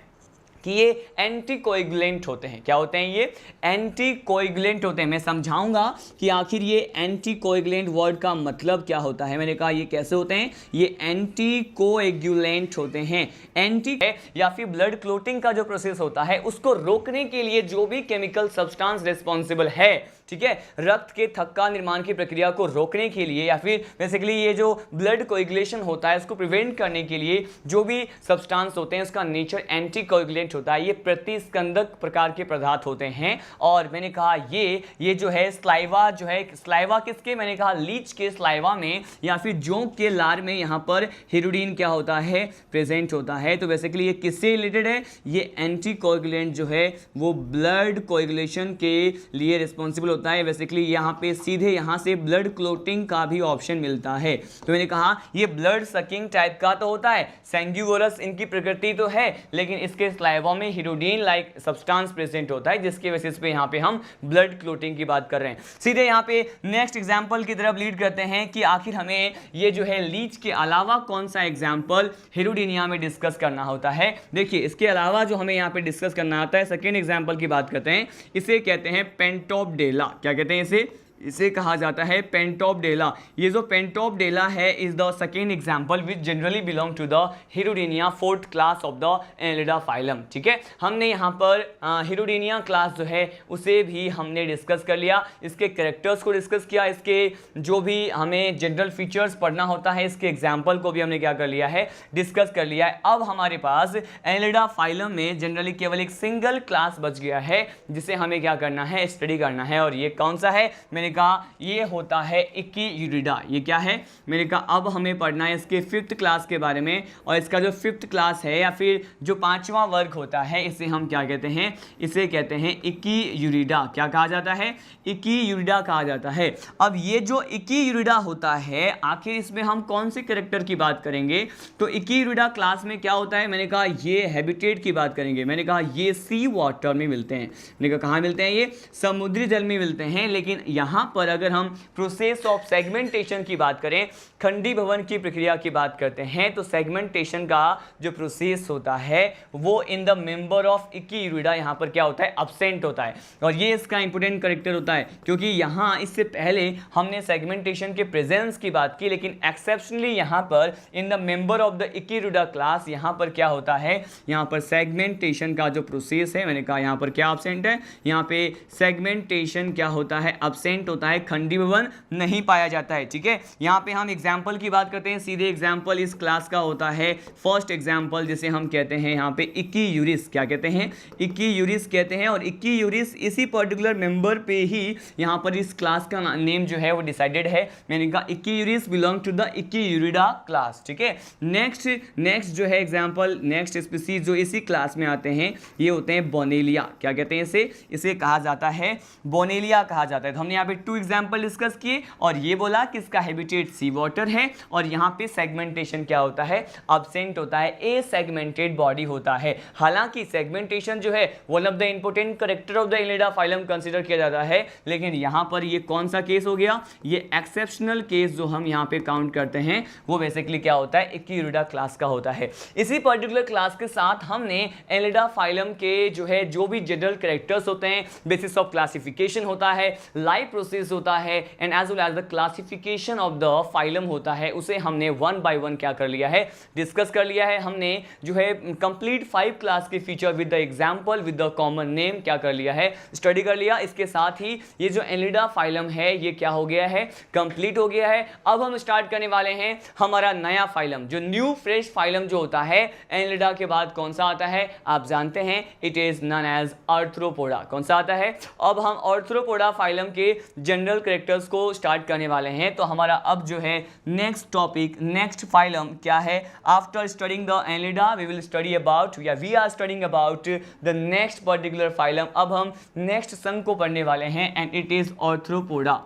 कि ये एंटीकोएगुलेंट होते हैं। क्या होते हैं, ये एंटीकोएगुलेंट होते हैं। मैं समझाऊंगा कि आखिर ये एंटीकोएगुलेंट वर्ड का मतलब क्या होता है। मैंने कहा ये कैसे होते हैं, ये एंटीकोएगुलेंट होते हैं। एंटी या फिर ब्लड क्लोटिंग का जो प्रोसेस होता है उसको रोकने के लिए जो भी केमिकल सब्सटेंस रिस्पॉन्सिबल है, ठीक है, रक्त के थक्का निर्माण की प्रक्रिया को रोकने के लिए, या फिर बेसिकली ये जो ब्लड कोएगुलेशन होता है उसको प्रिवेंट करने के लिए जो भी सब्सटेंस होते हैं उसका नेचर एंटीकोएगुलेंट होता है। ये प्रतिस्कंदक प्रकार के पदार्थ होते हैं। और मैंने कहा ये जो है स्लाइवा, जो है स्लाइवा किसके, मैंने कहा लीच के स्लाइवा में या फिर जोंक के लार में यहाँ पर हीरोडीन क्या होता है, प्रेजेंट होता है। तो बेसिकली ये किससे रिलेटेड है, ये एंटीकोएगुलेंट जो है वो ब्लड कोएगुलेशन के लिए रिस्पॉन्सिबल होता है। बेसिकली यहाँ पे सीधे यहाँ से ब्लड क्लोटिंग का भी ऑप्शन मिलता है। तो मैंने कहा ये ब्लड सकिंग टाइप का तो होता है, सैंग्यूवोरस इनकी प्रकृति तो है, लेकिन इसके स्लाइवा में हीरोडीन लाइक सब्सटेंस प्रेजेंट होता है, जिसके बेसिस पे यहाँ पे हम ब्लड क्लोटिंग की बात कर रहे हैं। सीधे यहाँ पे नेक्स्ट एग्जाम्पल की तरफ लीड करते हैं कि आखिर हमें ये जो है लीच के अलावा कौन सा एग्जाम्पल हीरोडीनिया में डिस्कस करना होता है। देखिए, इसके अलावा जो हमें यहाँ पे डिस्कस करना आता है, सेकेंड एग्जाम्पल की बात करते हैं, इसे कहते हैं पेंटोपडेला। क्या कहते हैं इसे कहा जाता है पेंटोपडेला। ये जो पेंटोपडेला है is the second example which generally belong to the Hirudinea fourth class of the Annelida phylum. ठीक है, हमने यहाँ पर हीरोडीनिया क्लास जो है उसे भी हमने डिस्कस कर लिया, इसके कैरेक्टर्स को डिस्कस किया, इसके जो भी हमें जनरल फीचर्स पढ़ना होता है, इसके एग्जाम्पल को भी हमने क्या कर लिया है, डिस्कस कर लिया है। अब हमारे पास एनेलिडा फाइलम में जनरली केवल एक सिंगल क्लास बच गया है जिसे हमें क्या करना है, स्टडी करना है। और ये कौन सा है, मैंने कहा ये होता है इक्कीयूरिडा। ये क्या है, मैंने कहा अब हमें पढ़ना है इसके फिफ्थ क्लास के बारे में। और इसका जो फिफ्थ क्लास है या फिर जो पांचवा वर्ग होता है, इसे हम क्या कहते हैं, इसे कहते हैं इक्कीयूरिडा। क्या कहा जाता है, इक्कीयूरिडा कहा जाता है। अब ये जो इक्कीयूरिडा होता है, आखिर इसमें हम कौन से कैरेक्टर की बात करेंगे, तो इक्कीयूरिडा क्लास में क्या होता है, मैंने कहा ये हैबिटेट की बात करेंगे। मैंने कहा ये सी वाटर में मिलते हैं। मैंने कहा कहाँ मिलते हैं, ये समुद्री जल में मिलते हैं। लेकिन यहाँ पर अगर हम प्रोसेस ऑफ सेगमेंटेशन की बात करें, खंडीभवन की प्रक्रिया की बात करते हैं, तो सेगमेंटेशन का जो प्रोसेस होता है वो इन द मेंबर ऑफ इक्कीयूरिडा यहाँ पर क्या होता है, अब्सेंट होता है। और ये इसका इंपोर्टेंट कैरेक्टर होता है, क्योंकि यहाँ इससे पहले हमने सेगमेंटेशन के प्रेजेंस की बात की, लेकिन एक्सेप्शनली यहाँ पर in the member of the Echiurida class यहाँ पर क्या होता है, यहाँ पर सेगमेंटेशन का जो प्रोसेस है, मैंने कहा यहाँ पर क्या अब्सेंट है, यहाँ पे सेगमेंटेशन क्या होता है, अब्सेंट होता है, खंडीभवन नहीं पाया जाता है। ठीक है, यहाँ पे हम एग्जाम्पल की बात करते हैं। सीधे एग्जाम्पल इस क्लास का होता है फर्स्ट एग्जाम्पल, जिसे हम कहते हैं यहाँ पे इक्कीयूरिस। क्या कहते हैं, इक्कीयूरिस कहते हैं। और इक्कीयूरिस इसी पर्टिकुलर मेंबर पे ही यहाँ पर इस क्लास का नेम जो है वो डिसाइडेड है। मैंने कहा इक्कीयूरिस belong to the Echiurida class. ठीक है, नेक्स्ट जो है एग्जाम्पल, नेक्स्ट स्पीसीज जो इसी क्लास में आते हैं ये होते हैं बोनेलिया। क्या कहते हैं, इसे कहा जाता है बोनेलिया कहा जाता है। तो हमने यहाँ पे 2 एग्जाम्पल डिस्कस किए और ये बोला कि इसका हैबिटेट सी वाटर है और यहाँ पे सेगमेंटेशन क्या होता है, अब्सेंट होता है, ए सेगमेंटेड बॉडी होता है। हालांकि सेगमेंटेशन जो है one of the important character of the Annelida phylum consider किया जाता है, लेकिन यहाँ पर ये कौन सा केस हो गया, ये एक्सेप्शनल केस जो हम यहाँ पे काउंट करते हैं वो बेसिकली क्या होता है, इक्कीयूरिडा क्लास का होता है। इसी पर्टिकुलर क्लास के साथ हमने एनेलिडा फाइलम के जो है जो भी जनरल कैरेक्टर्स होते हैं, बेसिस ऑफ क्लासिफिकेशन होता है, लाइफ प्रोसेस होता है and as well as the classification of the phylum होता है, उसे हमने वन बाय वन क्या कर लिया है, डिस्कस कर लिया है। हमने जो है कंप्लीट 5 क्लास के feature with the example with the common name क्या कर लिया है, स्टडी कर लिया। इसके साथ ही ये जो एनिलिडा फाइलम है ये क्या हो गया है, कंप्लीट हो गया है। अब हम स्टार्ट करने वाले हैं हमारा नया फाइलम, जो न्यू फ्रेश फाइलम जो होता है एनिलिडा के बाद कौन सा आता है, आप जानते हैं, it is known as Arthropoda. कौन सा आता है, अब हम आर्थ्रोपोडा फाइलम के जनरल कैरेक्टर्स को स्टार्ट करने वाले हैं। तो हमारा अब जो है नेक्स्ट टॉपिक, नेक्स्ट फाइलम क्या है, after studying the Annelida we will study about, या we are studying about the next particular phylum. अब हम नेक्स्ट संघ को पढ़ने वाले हैं एंड इट इज आर्थ्रोपोडा।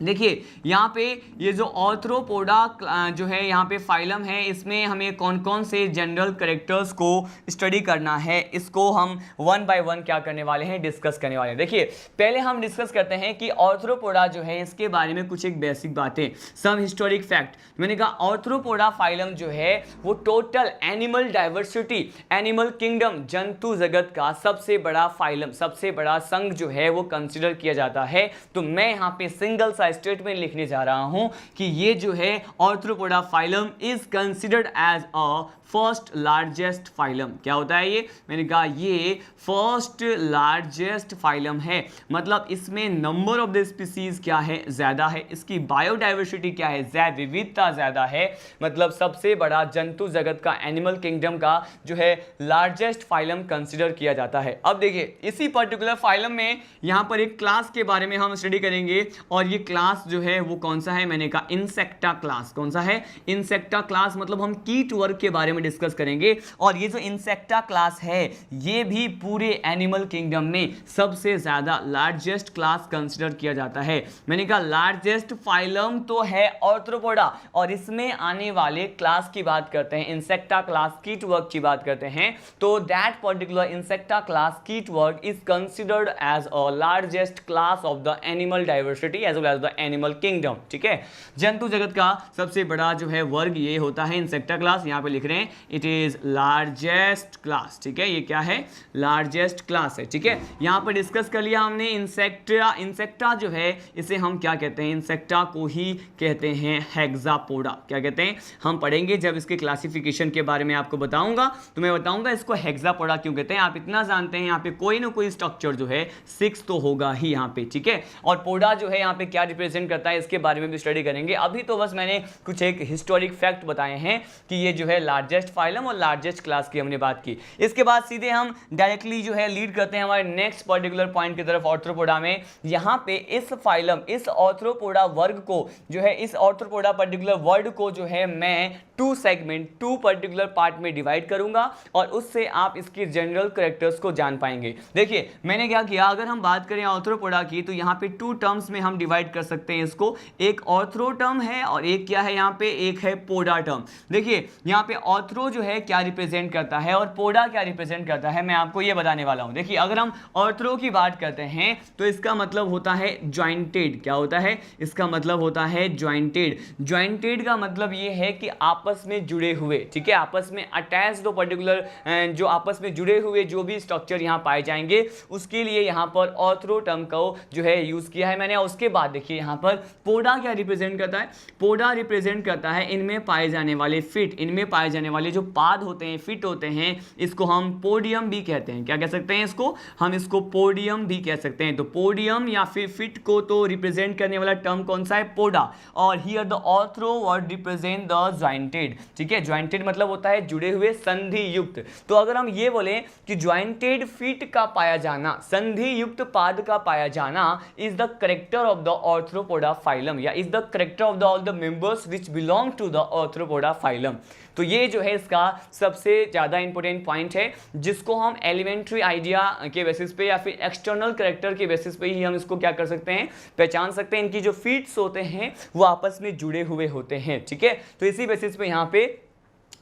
देखिए यहाँ पे ये जो आर्थ्रोपोडा जो है यहाँ पे फाइलम है, इसमें हमें कौन कौन से जनरल कैरेक्टर्स को स्टडी करना है, इसको हम वन बाय वन क्या करने वाले हैं, डिस्कस करने वाले हैं। देखिए पहले हम डिस्कस करते हैं कि आर्थ्रोपोडा जो है इसके बारे में कुछ एक बेसिक बातें, सम हिस्टोरिक फैक्ट। मैंने कहा आर्थ्रोपोडा फाइलम जो है वो total animal diversity, animal kingdom, जंतु जगत का सबसे बड़ा फाइलम, सबसे बड़ा संघ जो है वो कंसिडर किया जाता है। तो मैं यहाँ पे सिंगल सा स्टेटमेंट लिखने जा रहा हूं कि ये जो है Arthropoda phylum is considered as a first largest phylum. क्या होता है ये, मैंने कहा ये फर्स्ट लार्जेस्ट फाइलम है, मतलब इसमें नंबर ऑफ द स्पीसीज क्या है, ज्यादा है, इसकी बायोडाइवर्सिटी क्या है, जैव विविधता ज्यादा है, मतलब सबसे बड़ा जंतु जगत का, एनिमल किंगडम का जो है लार्जेस्ट फाइलम कंसिडर किया जाता है। अब देखिए इसी पर्टिकुलर फाइलम में यहां पर एक क्लास के बारे में हम स्टडी करेंगे, और ये क्लास जो है वो कौन सा है, मैंने कहा इंसेक्टा क्लास। कौन सा है, इंसेक्टा क्लास, मतलब हम कीट वर्ग के बारे में डिस्कस करेंगे। और ये जो इंसेक्टा क्लास है ये भी पूरे एनिमल किंगडम में सबसे ज्यादा लार्जेस्ट क्लास कंसीडर किया जाता है। मैंने कहा लार्जेस्ट फाइलम तो है आर्थ्रोपोडा, और इसमें आने वाले क्लास की बात करते हैं, इंसेक्टा क्लास कीट वर्ग की बात करते हैं, तो दैट पर्टिकुलर इंसेक्टा क्लास कीट वर्ग is considered as a largest class of the animal diversity as well as the animal kingdom. ठीक है, जंतु जगत का सबसे बड़ा जो है वर्ग ये होता है इंसेक्टा क्लास। यहां पे लिख रहे हैं इट इज लार्जेस्ट क्लास। ठीक है, ये क्या है, लार्जेस्ट क्लास है। ठीक है, यहां पर डिस्कस कर लिया हमने इंसेक्टा। इंसेक्टा जो है इसे हम क्या कहते हैं, इंसेक्टा को ही कहते हैं हेक्सापोडा। क्या कहते हैं, हम पढ़ेंगे जब इसके क्लासिफिकेशन के बारे में आपको बताऊंगा, तो मैं बताऊंगा इसको हेक्सापोडा क्यों कहते हैं। आप इतना जानते हैं यहाँ पे कोई ना कोई स्ट्रक्चर जो है 6 तो होगा ही यहाँ पे। ठीक है, और पोडा जो है यहाँ पे क्या रिप्रेजेंट करता है इसके बारे में भी स्टडी करेंगे। अभी तो बस मैंने कुछ एक हिस्टोरिक फैक्ट बताए हैं कि ये जो है लार्जेस्ट फाइलम और लार्जेस्ट क्लास की हमने बात की। इसके बाद सीधे हम डायरेक्टली जो है लीड करते हैं हमारे नेक्स्ट पर्टिकुलर पॉइंट की तरफ आर्थ्रोपोडा में। यहाँ पे इस फाइलम, इस आर्थ्रोपोडा वर्ग को जो है, इस आर्थ्रोपोडा पर्टिकुलर वर्ड को जो है मैं 2 सेगमेंट, 2 पर्टिकुलर पार्ट में डिवाइड करूंगा, और उससे आप इसकी जनरल कैरेक्टर्स को जान पाएंगे। देखिए मैंने क्या किया, अगर हम बात करें आर्थ्रोपोडा की तो यहाँ पे 2 टर्म्स में हम डिवाइड कर सकते हैं इसको। एक आर्थ्रो टर्म है और एक क्या है यहाँ पे, एक है पोडा टर्म। देखिए यहाँ पे आर्थ्रो जो है क्या रिप्रेजेंट करता है और पोडा क्या रिप्रेजेंट करता है, मैं आपको ये बताने वाला हूँ। देखिए अगर हम आर्थ्रो की बात करते हैं तो इसका मतलब होता है ज्वाइंटेड। क्या होता है, इसका मतलब होता है ज्वाइंटेड। ज्वाइंटेड का मतलब ये है कि आपस में जुड़े हुए। ठीक है, आपस में अटैच दो पर्टिकुलर, जो आपस में जुड़े हुए जो भी स्ट्रक्चर यहाँ पाए जाएंगे उसके लिए यहाँ पर आर्थ्रो टर्म को जो है यूज किया है मैंने। उसके बाद देखिए यहाँ पर पोडा क्या रिप्रेजेंट करता है, पोडा रिप्रेजेंट करता है इनमें पाए जाने वाले फिट, इनमें पाए जाने वाले जो पाद होते हैं, फिट होते हैं, इसको हम पोडियम भी कहते हैं। क्या कह सकते हैं इसको, हम इसको पोडियम भी कह सकते हैं। तो पोडियम या फिर फिट को तो रिप्रेजेंट करने वाला टर्म कौन सा है, पोडा, और here the arthro word represent the jointed. ठीक है, ज्वाइंटेड मतलब होता है जुड़े हुए, संधि युक्त। तो अगर हम ये बोलें कि ज्वाइंटेड फिट का पाया जाना, संधि युक्त पाद का पाया जाना is the character of the Arthropoda phylum, या is the character of the all the members which belong to the Arthropoda phylum. तो ये जो है इसका सबसे ज़्यादा इंपॉर्टेंट पॉइंट है, जिसको हम एलिमेंट्री आइडिया के बेसिस पे या फिर एक्सटर्नल कैरेक्टर के बेसिस पे ही हम इसको क्या कर सकते हैं, पहचान सकते हैं। इनकी जो फीट्स होते हैं वो आपस में जुड़े हुए होते हैं। ठीक है, तो इसी बेसिस पे यहाँ पे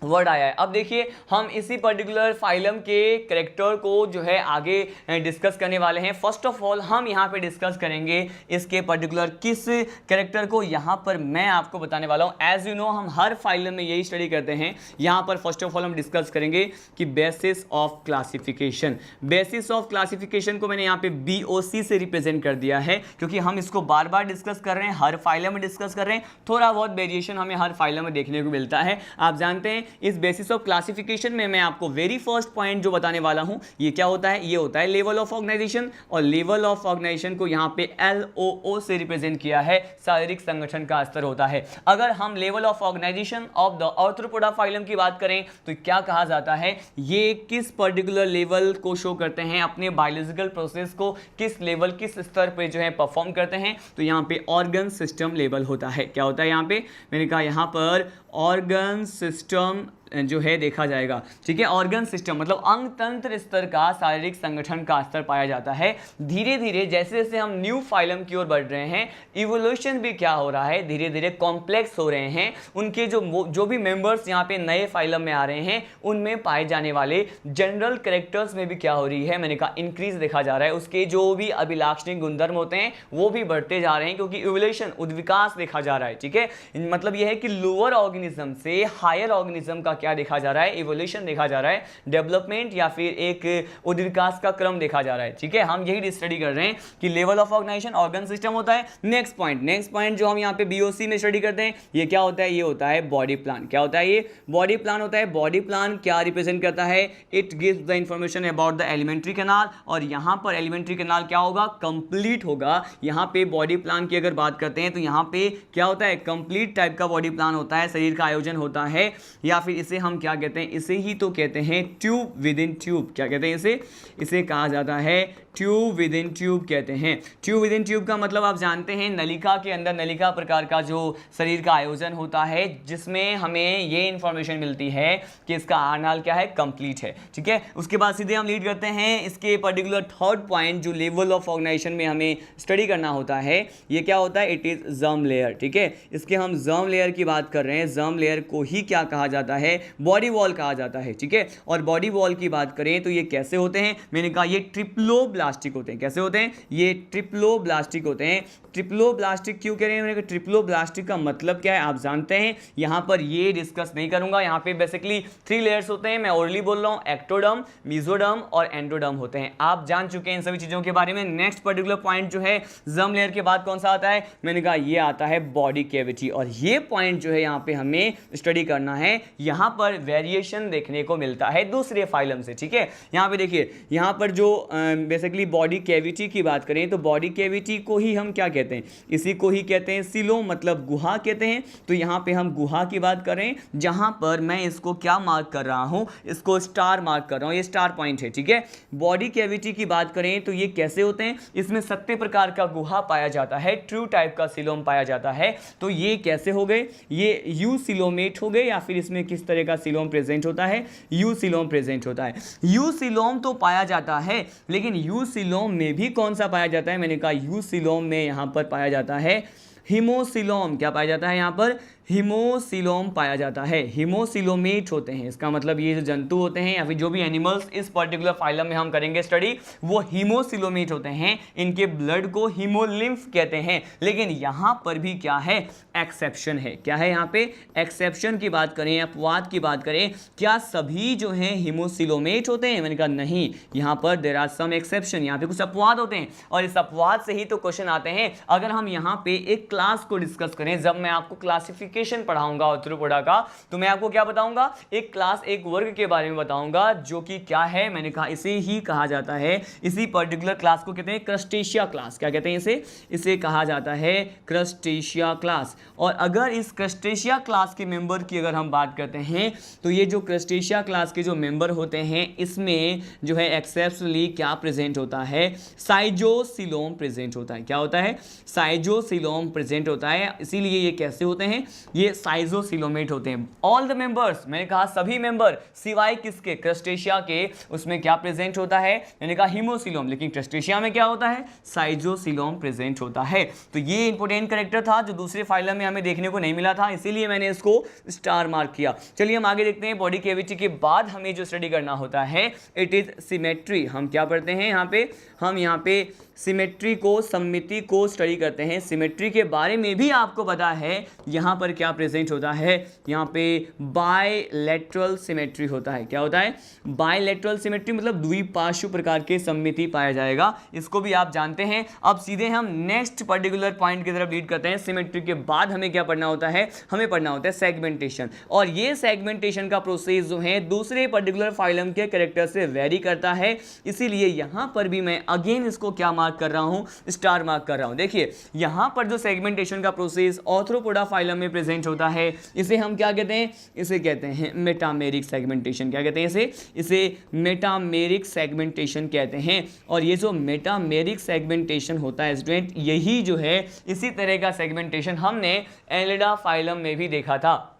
वर्ड आया है। अब देखिए हम इसी पर्टिकुलर फाइलम के करेक्टर को जो है आगे डिस्कस करने वाले हैं। फर्स्ट ऑफ ऑल हम यहाँ पे डिस्कस करेंगे इसके पर्टिकुलर किस करेक्टर को, यहाँ पर मैं आपको बताने वाला हूँ। एज यू नो हम हर फाइलम में यही स्टडी करते हैं। यहाँ पर फर्स्ट ऑफ ऑल हम डिस्कस करेंगे कि basis of classification. Basis of classification को मैंने यहाँ पे BOC से रिप्रेजेंट कर दिया है, क्योंकि हम इसको बार बार डिस्कस कर रहे हैं, हर फाइलम में डिस्कस कर रहे हैं। थोड़ा बहुत वेरिएशन हमें हर फाइलम में देखने को मिलता है। आप जानते हैं इस बेसिस ऑफ क्लासिफिकेशन में मैं आपको वेरी फर्स्ट पॉइंट जो बताने वाला हूं ये क्या होता है, ये होता है लेवल ऑफ ऑर्गेनाइजेशन। और लेवल ऑफ ऑर्गेनाइजेशन को यहां पे LOO से रिप्रेजेंट किया है, शारीरिक संगठन का स्तर होता है। अगर हम level of organisation of the Arthropoda phylum की बात करें तो क्या कहा जाता है, ये किस पर्टिकुलर लेवल को शो करते हैं, अपने बायोलॉजिकल प्रोसेस को किस लेवल किस स्तर पे जो है परफॉर्म करते हैं। तो यहाँ पे ऑर्गन सिस्टम लेवल होता है। क्या होता है यहाँ पे, मैंने कहा यहाँ पर ऑर्गन सिस्टम जो है देखा जाएगा। ठीक है, ऑर्गन सिस्टम मतलब अंग तंत्र स्तर का शारीरिक संगठन का स्तर पाया जाता है। धीरे धीरे जैसे जैसे हम न्यू फाइलम की ओर बढ़ रहे हैं, इवोल्यूशन भी क्या हो रहा है, धीरे धीरे कॉम्प्लेक्स हो रहे हैं। उनके जो भी मेंबर्स यहाँ पे नए फाइलम में आ रहे हैं, उनमें पाए जाने वाले जनरल कैरेक्टर्स में भी क्या हो रही है, मैंने कहा इंक्रीज देखा जा रहा है। उसके जो भी अभिलाक्षणिक गुणधर्म होते हैं वो भी बढ़ते जा रहे हैं, क्योंकि इवोल्यूशन उद्विकास देखा जा रहा है। ठीक है, मतलब यह है कि लोअर ऑर्गेनिज्म से हायर ऑर्गेनिज्म का क्या देखा जा रहा है, इवोल्यूशन देखा जा रहा है, डेवलपमेंट या फिर एक उद्विकास का क्रम देखा जा रहा है। ठीक है, हम यही स्टडी कर रहे हैं कि level of organisation organ system होता है। नेक्स्ट पॉइंट जो हम यहाँ पे BOC में स्टडी करते हैं, ये क्या होता है, ये होता है बॉडी प्लान। क्या होता है, ये बॉडी प्लान होता है। बॉडी प्लान क्या रिप्रेजेंट करता है, it gives the information about the alimentary canal. और यहाँ पर एलिमेंट्री कैनाल क्या होगा, कंप्लीट होगा। यहाँ पे बॉडी प्लान की अगर बात करते हैं तो यहाँ पे क्या होता है, कंप्लीट टाइप का बॉडी प्लान होता है, शरीर का आयोजन होता है। या फिर इसे हम क्या कहते हैं, इसे ही तो कहते हैं ट्यूब विद इन ट्यूब। क्या कहते हैं इसे कहा जाता है ट्यूब विद इन ट्यूब कहते हैं। ट्यूब विद इन ट्यूब का मतलब आप जानते हैं नलिका के अंदर नलिका प्रकार का जो शरीर का आयोजन होता है, जिसमें हमें ये इंफॉर्मेशन मिलती है कि इसका आरनाल क्या है, कंप्लीट है। ठीक है, उसके बाद सीधे हम लीड करते हैं इसके पर्टिकुलर थर्ड पॉइंट जो लेवल ऑफ ऑर्गेनाइजेशन में हमें स्टडी करना होता है। ये क्या होता है, इट इज जर्म लेयर। ठीक है, इसके हम जर्म लेयर की बात कर रहे हैं। जर्म लेयर को ही क्या कहा जाता है, बॉडी वॉल कहा जाता है। ठीक है, और बॉडी वॉल की बात करें तो ये कैसे होते हैं, मैंने कहा ये ट्रिप्लोब्लास्टिक होते हैं। कैसे होते हैं, ये ट्रिप्लोब्लास्टिक होते हैं। ट्रिप्लोब्लास्टिक क्यों कह रहे हैं, मैंने कहा ट्रिप्लोब्लास्टिक का मतलब क्या है आप जानते हैं। यहां पर ये डिस्कस नहीं करूंगा। यहां पे बेसिकली 3 लेयर्स होते हैं, मैं ओरली बोल रहा हूं, एक्टोडर्म, मेसोडर्म और एंडोडर्म होते हैं। आप जान चुके हैं इन सभी चीजों के बारे में। नेक्स्ट पर्टिकुलर पॉइंट जो है जर्म लेयर के बाद कौन सा आता है, मैंने कहा ये आता है बॉडी कैविटी। और ये पॉइंट जो है यहां पे हमें स्टडी करना है। यहां पर वेरिएशन देखने को मिलता है दूसरे फाइलम से। ठीक है, यहां पे देखिए, यहां पर जो बेसिकली बॉडी कैविटी की बात करें तो बॉडी कैविटी को ही हम क्या कहते हैं, इसी को ही कहते हैं सिलोम, मतलब गुहा कहते हैं। तो यहां पे हम गुहा की बात कर रहे हैं, जहां पर मैं इसको क्या मार्क कर रहा हूं, इसको स्टार मार्क कर रहा हूं, ये स्टार पॉइंट है। ठीक है, बॉडी कैविटी की बात करें तो ये कैसे होते हैं, इसमें 7 प्रकार का गुहा पाया जाता है, ट्रू टाइप का सिलोम पाया जाता है। तो ये कैसे हो गए, ये यू सिलोमेट हो गए, या फिर इसमें किस तरह का सिलोम प्रेजेंट होता है, यू सिलोम प्रेजेंट होता है। यू सिलोम तो पाया जाता है, लेकिन यू सिलोम में भी कौन सा पाया जाता है, मैंने कहा यू सिलोम में यहां पर पाया जाता है हिमोसिलोम। क्या पाया जाता है यहां पर, हिमोसिलोम पाया जाता है। हिमोसिलोमेट होते हैं, इसका मतलब ये जो जंतु होते हैं या फिर जो भी एनिमल्स इस पर्टिकुलर फाइलम में हम करेंगे स्टडी, वो हिमोसिलोमेट होते हैं। इनके ब्लड को हिमोलिम्फ कहते हैं। लेकिन यहां पर भी क्या है, एक्सेप्शन है। क्या है यहां पे, एक्सेप्शन की बात करें, अपवाद की बात करें, क्या सभी जो हैं हिमोसिलोमेट होते हैं, मैंने कहा नहीं, यहां पर देयर आर सम एक्सेप्शन, यहां पे कुछ अपवाद होते हैं। और इस अपवाद से ही तो क्वेश्चन आते हैं। अगर हम यहां पे एक क्लास को डिस्कस करें, जब मैं आपको क्लासिफिकेशन पढ़ाऊंगा आर्थ्रोपोडा का, तो मैं आपको क्या बताऊंगा, एक क्लास, एक वर्ग के बारे में बताऊंगा, जो कि क्या है, मैंने कहा इसे ही कहा जाता है, इसी पर्टिकुलर क्लास को कहते हैं क्रस्टेशिया क्लास। क्या कहते हैं इसे कहा जाता है क्रस्टेशिया क्लास। और अगर इस क्रस्टेशिया क्लास के मेंबर की अगर हम बात करते हैं, तो ये जो क्रस्टेशिया क्लास के जो मेंबर होते हैं, इसमें जो है एक्सेप्शनली क्या प्रेजेंट होता है, साइजोसिलोम प्रेजेंट होता है। क्या होता है, साइजोसिलोम प्रेजेंट होता है। इसीलिए ये कैसे होते हैं, ये साइजोसिलोमेट होते हैं। ऑल द मेंबर्स, मैंने कहा सभी मेंबर, सिवाय किसके, क्रस्टेशिया के, उसमें क्या प्रेजेंट होता है, मैंने कहा हीमोसिलोम, लेकिन क्रस्टेशिया में क्या होता है, साइजोसिलोम प्रेजेंट होता है। तो ये इंपॉर्टेंट कैरेक्टर था जो दूसरे फाइलम में हमें देखने को नहीं मिला था, इसीलिए मैंने इसको स्टार मार्क किया। चलिए हम आगे देखते हैं। बॉडी कैविटी के बाद हमें जो स्टडी करना होता है इट इज सिमेट्री। हम क्या पढ़ते हैं यहाँ पे, हम यहाँ पे सिमेट्री को, सममिति को स्टडी करते हैं। सिमेट्री के बारे में भी आपको पता है यहाँ पर क्या प्रेजेंट होता है, यहाँ पे बायलैटरल सिमेट्री होता है। क्या होता है, बायलैटरल सिमेट्री, मतलब द्विपार्श्व प्रकार के सममिति पाया जाएगा, इसको भी आप जानते हैं। अब सीधे हम नेक्स्ट पर्टिकुलर पॉइंट की तरफ लीड करते हैं। सिमेट्री के बाद हमें क्या पढ़ना होता है, हमें पढ़ना होता है सेगमेंटेशन। और ये सेगमेंटेशन का प्रोसेस जो है दूसरे पर्टिकुलर फाइलम के कैरेक्टर से वेरी करता है, इसीलिए यहाँ पर भी मैं अगेन इसको क्या मार्क कर रहा हूँ, स्टार मार्क कर रहा हूँ। देखिए यहाँ पर जो सेगमेंटेशन का प्रोसेस ऑर्थ्रोपोडा फाइलम में प्रेजेंट होता है, इसे हम क्या कहते हैं, इसे कहते हैं मेटामेरिक सेगमेंटेशन। क्या कहते हैं इसे मेटामेरिक सेगमेंटेशन कहते हैं। और ये जो मेटामेरिक सेगमेंटेशन होता है स्टूडेंट, यही जो है इसी तरह का सेगमेंटेशन हमने एनिलिडा फाइलम में भी देखा था।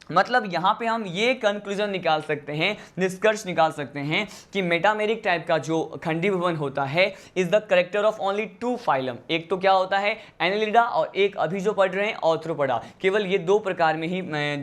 मतलब यहाँ पे हम ये कंक्लूजन निकाल सकते हैं, निष्कर्ष निकाल सकते हैं कि मेटामेरिक टाइप का जो खंडी भवन होता है is the character of only 2 phylum. एक तो क्या होता है एनिलिडा, और एक अभी जो पढ़ रहे हैं ऑर्थ्रोपोडा। केवल ये 2 प्रकार में ही,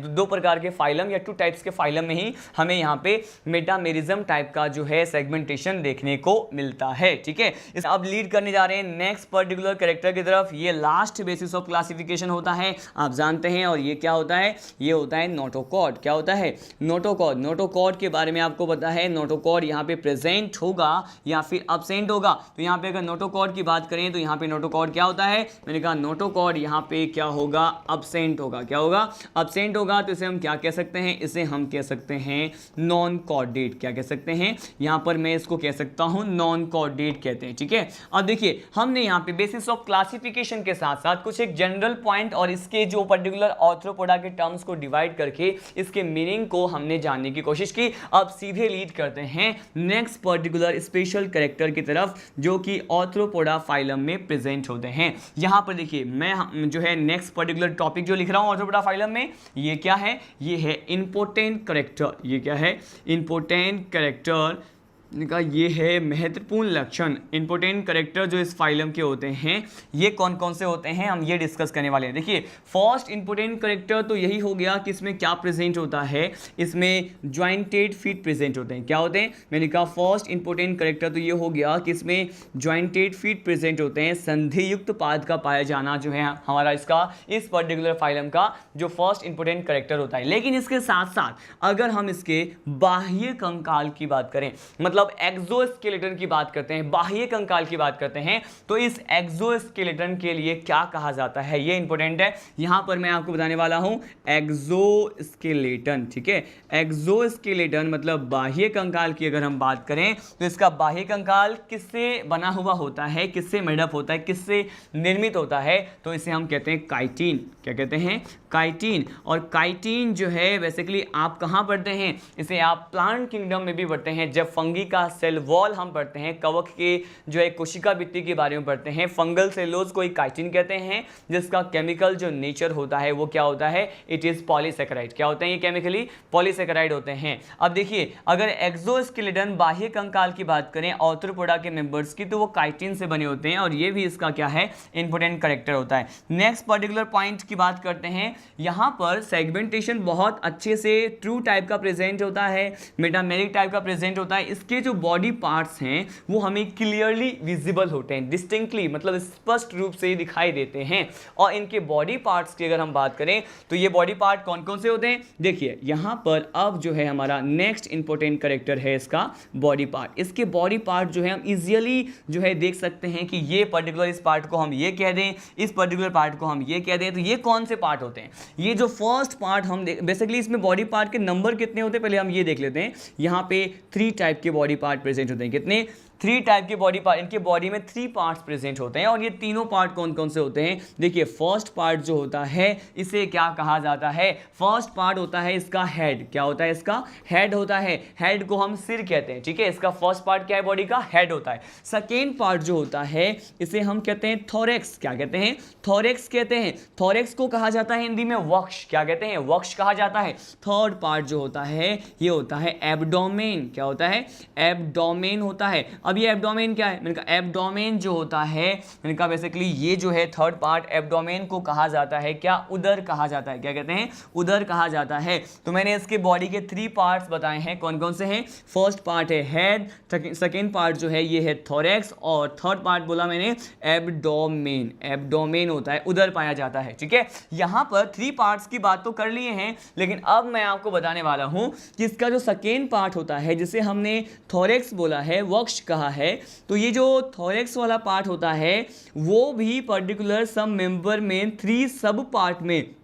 2 प्रकार के फाइलम या 2 टाइप्स के फाइलम में ही हमें यहाँ पे मेटामेरिज्म टाइप का जो है सेगमेंटेशन देखने को मिलता है। ठीक है, अब लीड करने जा रहे हैं नेक्स्ट पर्टिकुलर कैरेक्टर की तरफ। ये लास्ट बेसिस ऑफ क्लासिफिकेशन होता है, आप जानते हैं। और ये क्या होता है, ये होता है नोटोकॉर्ड। क्या होता है, नोटोकॉर्ड। नोटोकॉर्ड के बारे में आपको पता है, नोटोकॉर्ड यहाँ पे प्रेजेंट होगा या फिर अब्सेंट होगा। तो यहाँ पे अगर नोटोकॉर्ड की बात करें तो यहाँ पे नोटोकॉर्ड क्या होता है, मैंने कहा नोटोकॉर्ड यहाँ पे क्या होगा, अब्सेंट होगा। क्या होगा, अब्सेंट होगा। तो इसे हम क्या कह सकते हैं, इसे हम कह सकते हैं नॉन कॉर्डेट। क्या कह सकते हैं, यहाँ पर मैं इसको कह सकता हूँ नॉन कॉर्डेट कहते हैं। ठीक है, अब देखिए हमने यहाँ पे बेसिस ऑफ क्लासिफिकेशन के साथ साथ कुछ एक जनरल पॉइंट और इसके जो पर्टिकुलर ऑर्थ्रोपोडा के टर्म्स को डिवाइड करके इसके मीनिंग को हमने जानने की कोशिश की। अब सीधे लीड करते हैं नेक्स्ट पर्टिकुलर स्पेशल कैरेक्टर की तरफ जो कि ऑर्थ्रोपोडा फाइलम में प्रेजेंट होते हैं। यहां पर देखिए मैं जो है नेक्स्ट पर्टिकुलर टॉपिक जो लिख रहा हूं ऑर्थ्रोपोडा फाइलम में, ये क्या है, ये है इंपोर्टेंट कैरेक्टर। ये क्या है, इंपोर्टेंट कैरेक्टर का ये है महत्वपूर्ण लक्षण। इंपोर्टेंट कैरेक्टर जो इस फाइलम के होते हैं ये कौन कौन से होते हैं, हम ये डिस्कस करने वाले हैं। देखिए फर्स्ट इंपोर्टेंट कैरेक्टर तो यही हो गया कि इसमें क्या प्रेजेंट होता है, इसमें ज्वाइंटेड फीट प्रेजेंट होते हैं। क्या होते हैं, मैंने कहा फर्स्ट इंपोर्टेंट कैरेक्टर तो ये हो गया कि इसमें ज्वाइंटेड फीट प्रेजेंट होते हैं। संधियुक्त पाद का पाया जाना जो है हमारा इसका, इस पर्टिकुलर फाइलम का जो फर्स्ट इंपोर्टेंट कैरेक्टर होता है। लेकिन इसके साथ साथ अगर हम इसके बाह्य कंकाल की बात करें, मतलब एक्सोस्केलेटन की बात करते हैं, बाह्य कंकाल की बात करते हैं, तो इस एक्सोस्केलेटन के लिए क्या कहा जाता है, ये इंपॉर्टेंट है। यहां पर मैं आपको बताने वाला हूं एक्सोस्केलेटन। ठीक है, एक्सोस्केलेटन मतलब बाह्य कंकाल की अगर हम बात करें तो इसका बाह्य कंकाल किससे बना हुआ होता है, किससे मेडअप होता है, किससे निर्मित होता है, तो इसे हम कहते हैं काइटिन। क्या कहते हैं, काइटिन। और काइटिन जो है बेसिकली आप कहां पढ़ते हैं, इसे आप प्लांट किंगडम में भी पढ़ते हैं। जब फंगी का सेल वॉल हम पढ़ते हैं, कवक के जो है कोशिका भित्ति के बारे में पढ़ते हैं, फंगल सेलोज को एक काइटिन कहते हैं, जिसका केमिकल जो नेचर होता है वो क्या होता है, इट इज पॉलीसेकेराइड। क्या होते हैं ये, केमिकली पॉलीसेकेराइड होते हैं। अब देखिए अगर एक्सोस्केलेटन बाह्य कंकाल की बात करें ऑर्थ्रोपोडा के मेंबर्स की, तो वो काइटिन से बने होते हैं और ये भी इसका क्या है, इंपोर्टेंट कैरेक्टर होता है। नेक्स्ट पर्टिकुलर पॉइंट की बात करते हैं, यहां पर सेगमेंटेशन बहुत अच्छे से ट्रू टाइप का प्रेजेंट होता है, मेटामेरिक टाइप का प्रेजेंट होता है। इसके जो बॉडी पार्ट्स हैं वो हमें क्लियरली विजिबल होते हैं, डिस्टिंक्टली मतलब स्पष्ट रूप से दिखाई देते हैं। और इनके बॉडी पार्ट्स की अगर हम बात करें तो ये बॉडी पार्ट कौन कौन से होते हैं, देखिए यहां पर अब जो है हमारा नेक्स्ट इंपोर्टेंट कैरेक्टर है इसका बॉडी पार्ट। इसके बॉडी पार्ट जो है हम इजियली जो है देख सकते हैं कि ये पर्टिकुलर इस पार्ट को हम ये कह दें, इस पर्टिकुलर पार्ट को हम ये कह दें, तो ये कौन से पार्ट होते हैं। ये जो फर्स्ट पार्ट हम बेसिकली इसमें बॉडी पार्ट के नंबर कितने होते हैं पहले हम ये देख लेते हैं। यहाँ पे 3 टाइप के बॉडी पार्ट प्रेजेंट होते हैं, कितने, 3 टाइप के बॉडी पार्ट, इनके बॉडी में 3 पार्ट्स प्रेजेंट होते हैं और ये तीनों पार्ट कौन कौन से होते हैं? देखिए फर्स्ट पार्ट जो होता है इसे क्या कहा जाता है? फर्स्ट पार्ट होता है इसका हेड। क्या होता है? इसका हेड होता है। हेड को हम सिर कहते हैं, ठीक है। इसका फर्स्ट पार्ट क्या है? बॉडी का हेड होता है। सेकेंड पार्ट जो होता है इसे हम कहते हैं थोरेक्स। क्या कहते हैं? थोरेक्स कहते हैं। थोरेक्स को कहा जाता है हिंदी में वक्ष। क्या कहते हैं? वक्ष कहा जाता है। थर्ड पार्ट जो होता है ये होता है एब्डोमेन। क्या होता है? एब्डोमेन होता है। अब ये एब्डोमेन क्या है? मैंने कहा एब्डोमेन जो होता है, मैंने कहा बेसिकली ये जो है थर्ड पार्ट एब्डोमेन को कहा जाता है क्या? उदर कहा जाता है। क्या कहते हैं? उदर कहा जाता है। तो मैंने इसके बॉडी के 3 पार्ट्स बताए हैं, कौन कौन से हैं? फर्स्ट पार्ट है हेड, सेकेंड पार्ट जो है ये है थोरेक्स और थर्ड पार्ट बोला मैंने एब्डोमेन। एब्डोमेन होता है, उदर पाया जाता है, ठीक है। यहां पर 3 पार्ट्स की बात तो कर लिए हैं, लेकिन अब मैं आपको बताने वाला हूं कि इसका जो सेकेंड पार्ट होता है जिसे हमने थोरेक्स बोला है, वक्ष कहा है, तो ये जो थोरेक्स वाला पार्ट होता है वो भी पर्टिकुलर सब मेंबर में 3 सब पार्ट में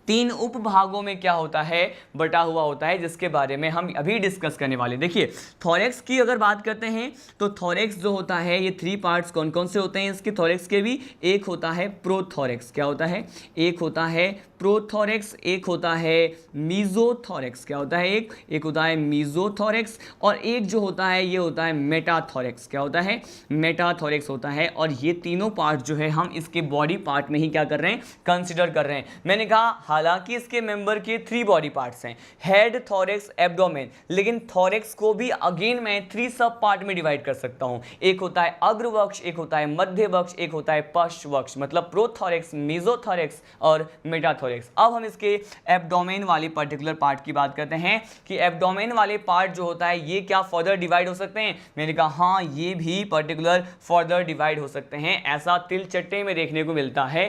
3 उपभागों में क्या होता है? बटा हुआ होता है, जिसके बारे में हम अभी डिस्कस करने वाले। देखिए थोरेक्स की अगर बात करते हैं तो थोरेक्स जो होता है ये 3 पार्ट्स कौन कौन से होते हैं इसके थोरेक्स के भी? एक होता है प्रोथोरेक्स। क्या होता है? एक होता है प्रोथोरेक्स, एक होता है मीजोथोरेक्स। क्या होता है? एक होता है मीजोथोरेक्स और एक जो होता है ये होता है मेटाथोरेक्स। क्या होता है? मेटाथोरेक्स होता है। और ये तीनों पार्ट जो है हम इसके बॉडी पार्ट में ही क्या कर रहे हैं? कंसिडर कर रहे हैं। मैंने कहा हालांकि इसके मेंबर के 3 बॉडी पार्ट्स हैं, हेड, थोरेक्स, एब्डोमेन, लेकिन थोरेक्स को भी अगेन मैं 3 सब पार्ट में डिवाइड कर सकता हूं। एक होता है अग्रवक्ष, एक होता है मध्यवक्ष, एक होता है पश्चवक्ष, मतलब प्रोथोरेक्स, मीजोथोरेक्स और मेटाथोरेक्स। अब हम इसके एब्डोमेन वाले पर्टिकुलर पार्ट की बात करते हैं कि एब्डोमेन वाले पार्ट जो होता है ये क्या फर्दर डिवाइड हो सकते हैं? मैंने कहा हाँ, ये भी पर्टिकुलर फर्दर डिवाइड हो सकते हैं। ऐसा तिलचट्टे में देखने को मिलता है।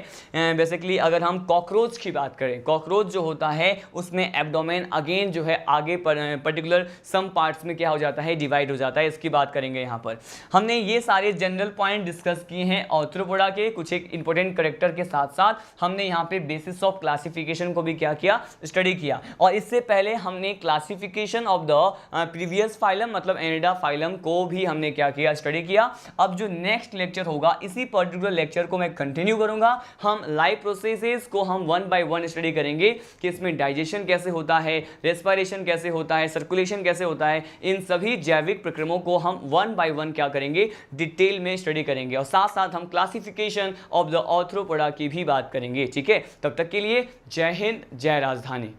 बेसिकली अगर हम कॉकरोच की बात करें, कॉकरोच जो होता है उसमें एब्डोमेन अगेन जो है आगे पर्टिकुलर सम पार्ट्स में क्या हो जाता है? डिवाइड हो जाता है। इसकी बात करेंगे यहाँ पर। हमने ये सारे जनरल पॉइंट डिस्कस किए हैं आर्थ्रोपोडा के, कुछ एक इंपॉर्टेंट करेक्टर के साथ साथ हमने यहाँ पे बेसिस ऑफ क्लासिफिकेशन को भी क्या किया? स्टडी किया। और इससे पहले हमने classification of the previous phylum मतलब एनिडा फाइलम को भी हमने क्या किया? स्टडी किया। अब जो नेक्स्ट लेक्चर होगा इसी पर्टिकुलर लेक्चर को मैं कंटिन्यू करूंगा। हम लाइव प्रोसेसेस को हम 1 बाय 1 स्टडी करेंगे कि इसमें डाइजेशन कैसे होता है, रेस्पिरेशन कैसे होता है, सर्कुलेशन कैसे होता है। इन सभी जैविक प्रक्रियाओं को हम 1 बाय 1 क्या करेंगे? डिटेल में स्टडी करेंगे और साथ साथ हम क्लासिफिकेशन ऑफ द आर्थ्रोपोडा की भी बात करेंगे, ठीक है। तब तक के लिए जय हिंद, जय राजधानी।